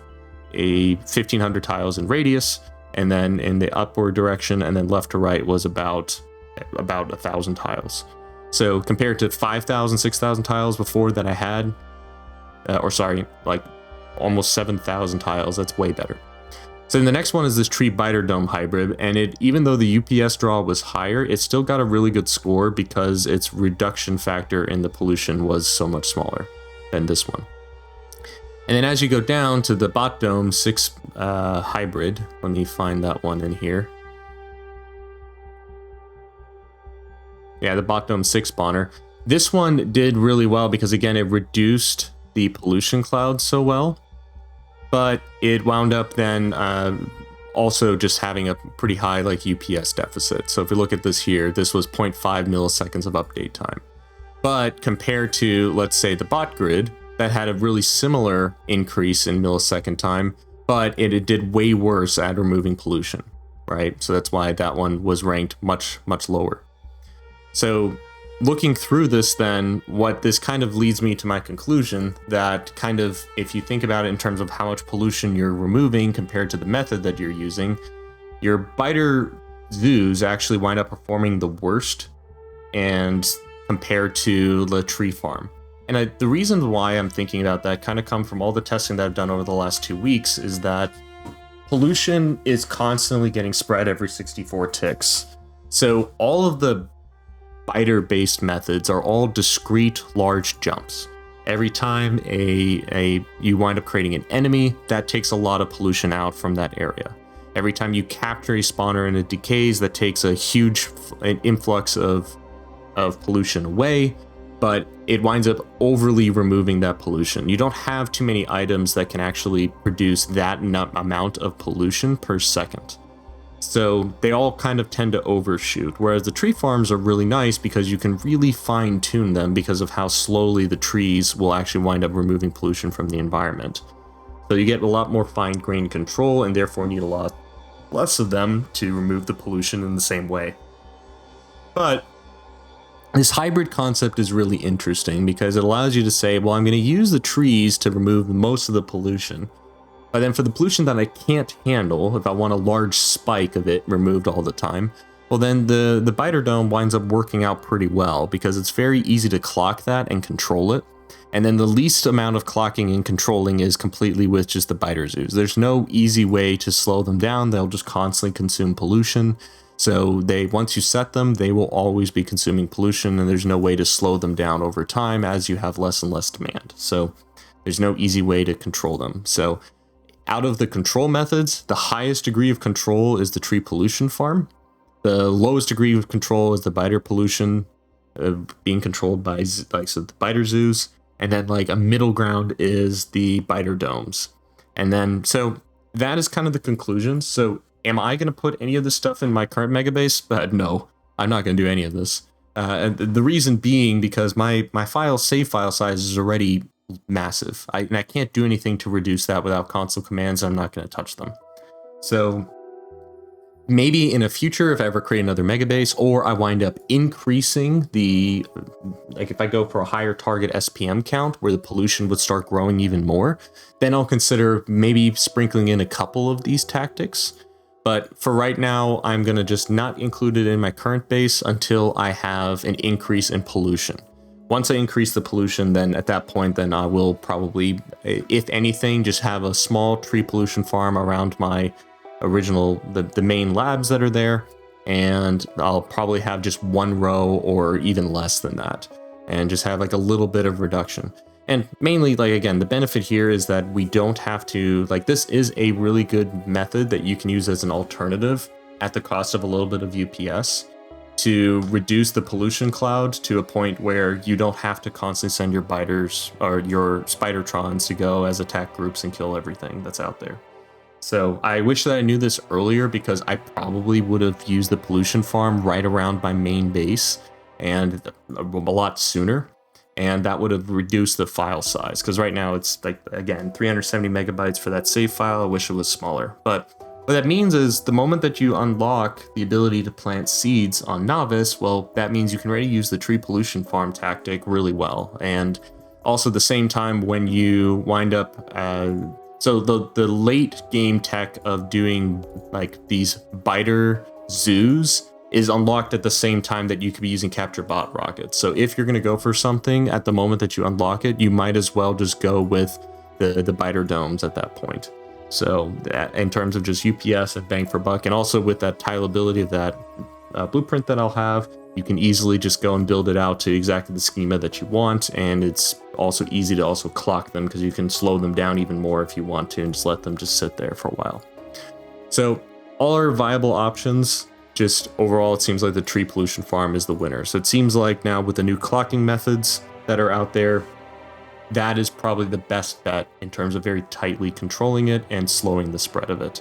Speaker 1: 1,500 tiles in radius, and then in the upward direction, and then left to right was about 1,000 tiles. So compared to 5,000, 6,000 tiles before that I had, like almost 7,000 tiles, that's way better. So then the next one is this tree biter dome hybrid, and even though the UPS draw was higher, it still got a really good score because its reduction factor in the pollution was so much smaller than this one. And then as you go down to the Bot Dome 6 hybrid, let me find that one in here. Yeah, the Bot Dome 6 spawner. This one did really well because, again, it reduced the pollution cloud so well, but it wound up then also just having a pretty high UPS deficit. So if we look at this here, this was 0.5 milliseconds of update time. But compared to, let's say, the bot grid, that had a really similar increase in millisecond time, but it did way worse at removing pollution, right? So that's why that one was ranked much, much lower. So looking through this, then what this kind of leads me to my conclusion that kind of, if you think about it in terms of how much pollution you're removing compared to the method that you're using, your biter zoos actually wind up performing the worst and compared to the tree farm. And the reason why I'm thinking about that kind of come from all the testing that I've done over the last 2 weeks is that pollution is constantly getting spread every 64 ticks. So all of the biter-based methods are all discrete large jumps. Every time you wind up creating an enemy, that takes a lot of pollution out from that area. Every time you capture a spawner and it decays, that takes a huge influx of pollution away, but it winds up overly removing that pollution. You don't have too many items that can actually produce that amount of pollution per second. So they all kind of tend to overshoot, whereas the tree farms are really nice because you can really fine tune them because of how slowly the trees will actually wind up removing pollution from the environment. So you get a lot more fine-grained control and therefore need a lot less of them to remove the pollution in the same way. But this hybrid concept is really interesting because it allows you to say, well, I'm going to use the trees to remove most of the pollution. But then for the pollution that I can't handle, if I want a large spike of it removed all the time, well then the biter dome winds up working out pretty well because it's very easy to clock that and control it. And then the least amount of clocking and controlling is completely with just the biter zoos. There's no easy way to slow them down. They'll just constantly consume pollution. So once you set them, they will always be consuming pollution, and there's no way to slow them down over time as you have less and less demand. So there's no easy way to control them. So out of the control methods, the highest degree of control is the tree pollution farm. The lowest degree of control is the biter pollution, being controlled by the biter zoos. And then like a middle ground is the biter domes. And then, so that is kind of the conclusion. So am I going to put any of this stuff in my current megabase? No, I'm not going to do any of this. And the reason being because my save file size is already massive. And I can't do anything to reduce that without console commands. I'm not going to touch them. So maybe in a future, if I ever create another megabase, or I wind up increasing like if I go for a higher target SPM count where the pollution would start growing even more, then I'll consider maybe sprinkling in a couple of these tactics. But for right now, I'm going to just not include it in my current base until I have an increase in pollution. Once I increase the pollution, then at that point, then I will probably, if anything, just have a small tree pollution farm around my original, the main labs that are there. And I'll probably have just one row or even less than that, and just have like a little bit of reduction. And mainly, like, again, the benefit here is that we don't have to, like, this is a really good method that you can use as an alternative at the cost of a little bit of UPS to reduce the pollution cloud to a point where you don't have to constantly send your biters or your spidertrons to go as attack groups and kill everything that's out there. So I wish that I knew this earlier, because I probably would have used the pollution farm right around my main base and a lot sooner. And that would have reduced the file size, because right now it's like, again, 370 megabytes for that save file. I wish it was smaller. But what that means is the moment that you unlock the ability to plant seeds on Novice, well, that means you can already use the tree pollution farm tactic really well. And also the same time when you wind up, so the late game tech of doing like these biter zoos is unlocked at the same time that you could be using capture bot rockets. So if you're going to go for something at the moment that you unlock it, you might as well just go with the biter domes at that point. So that, in terms of just UPS and bang for buck, and also with that tileability of that blueprint that I'll have, you can easily just go and build it out to exactly the schema that you want. And it's also easy to also clock them, because you can slow them down even more if you want to and just let them just sit there for a while. So all our viable options, just overall, it seems like the tree pollution farm is the winner. So it seems like now with the new clocking methods that are out there, that is probably the best bet in terms of very tightly controlling it and slowing the spread of it.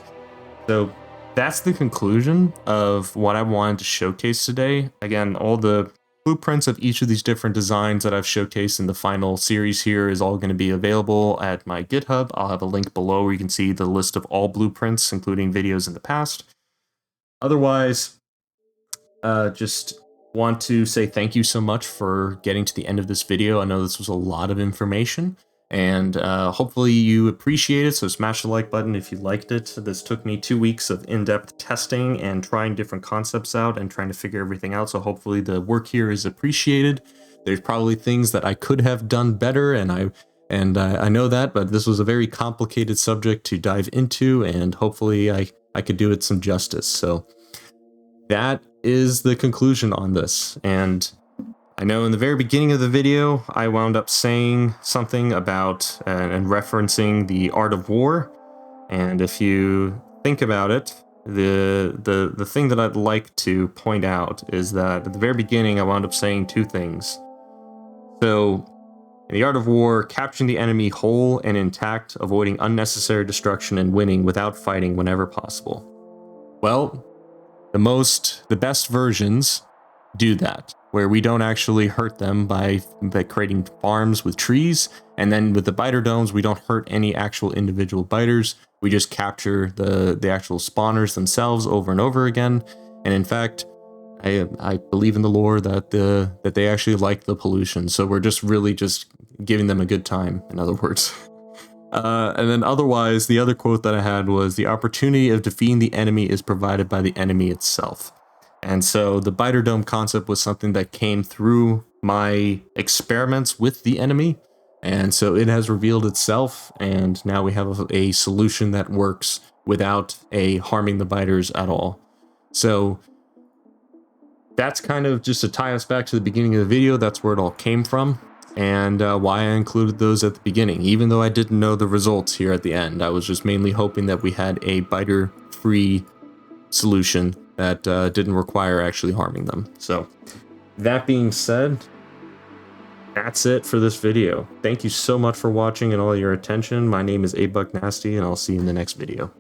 Speaker 1: So that's the conclusion of what I wanted to showcase today. Again, all the blueprints of each of these different designs that I've showcased in the final series here is all going to be available at my GitHub. I'll have a link below where you can see the list of all blueprints, including videos in the past. Otherwise, just want to say thank you so much for getting to the end of this video. I know this was a lot of information, and hopefully you appreciate it, so smash the like button if you liked it. This took me 2 weeks of in-depth testing and trying different concepts out and trying to figure everything out, so hopefully the work here is appreciated. There's probably things that I could have done better, and I know that, but this was a very complicated subject to dive into, and hopefully I could do it some justice. So that is the conclusion on this. And I know in the very beginning of the video, I wound up saying something about and referencing the art of war. And if you think about it, the thing that I'd like to point out is that at the very beginning, I wound up saying two things. So in the art of war, capturing the enemy whole and intact, avoiding unnecessary destruction, and winning without fighting whenever possible. Well, the best versions do that, where we don't actually hurt them by creating farms with trees, and then with the biter domes, we don't hurt any actual individual biters. We just capture the actual spawners themselves over and over again. And in fact, I believe in the lore that they actually like the pollution, so we're just really just giving them a good time, in other words. And then otherwise, the other quote that I had was, the opportunity of defeating the enemy is provided by the enemy itself. And so the biter dome concept was something that came through my experiments with the enemy, and so it has revealed itself, and now we have a solution that works without harming the biters at all. So that's kind of just to tie us back to the beginning of the video. That's where it all came from, and why I included those at the beginning, even though I didn't know the results here at the end. I was just mainly hoping that we had a biter-free solution that didn't require actually harming them. So that being said, that's it for this video. Thank you so much for watching and all your attention. My name is abucnasty, and I'll see you in the next video.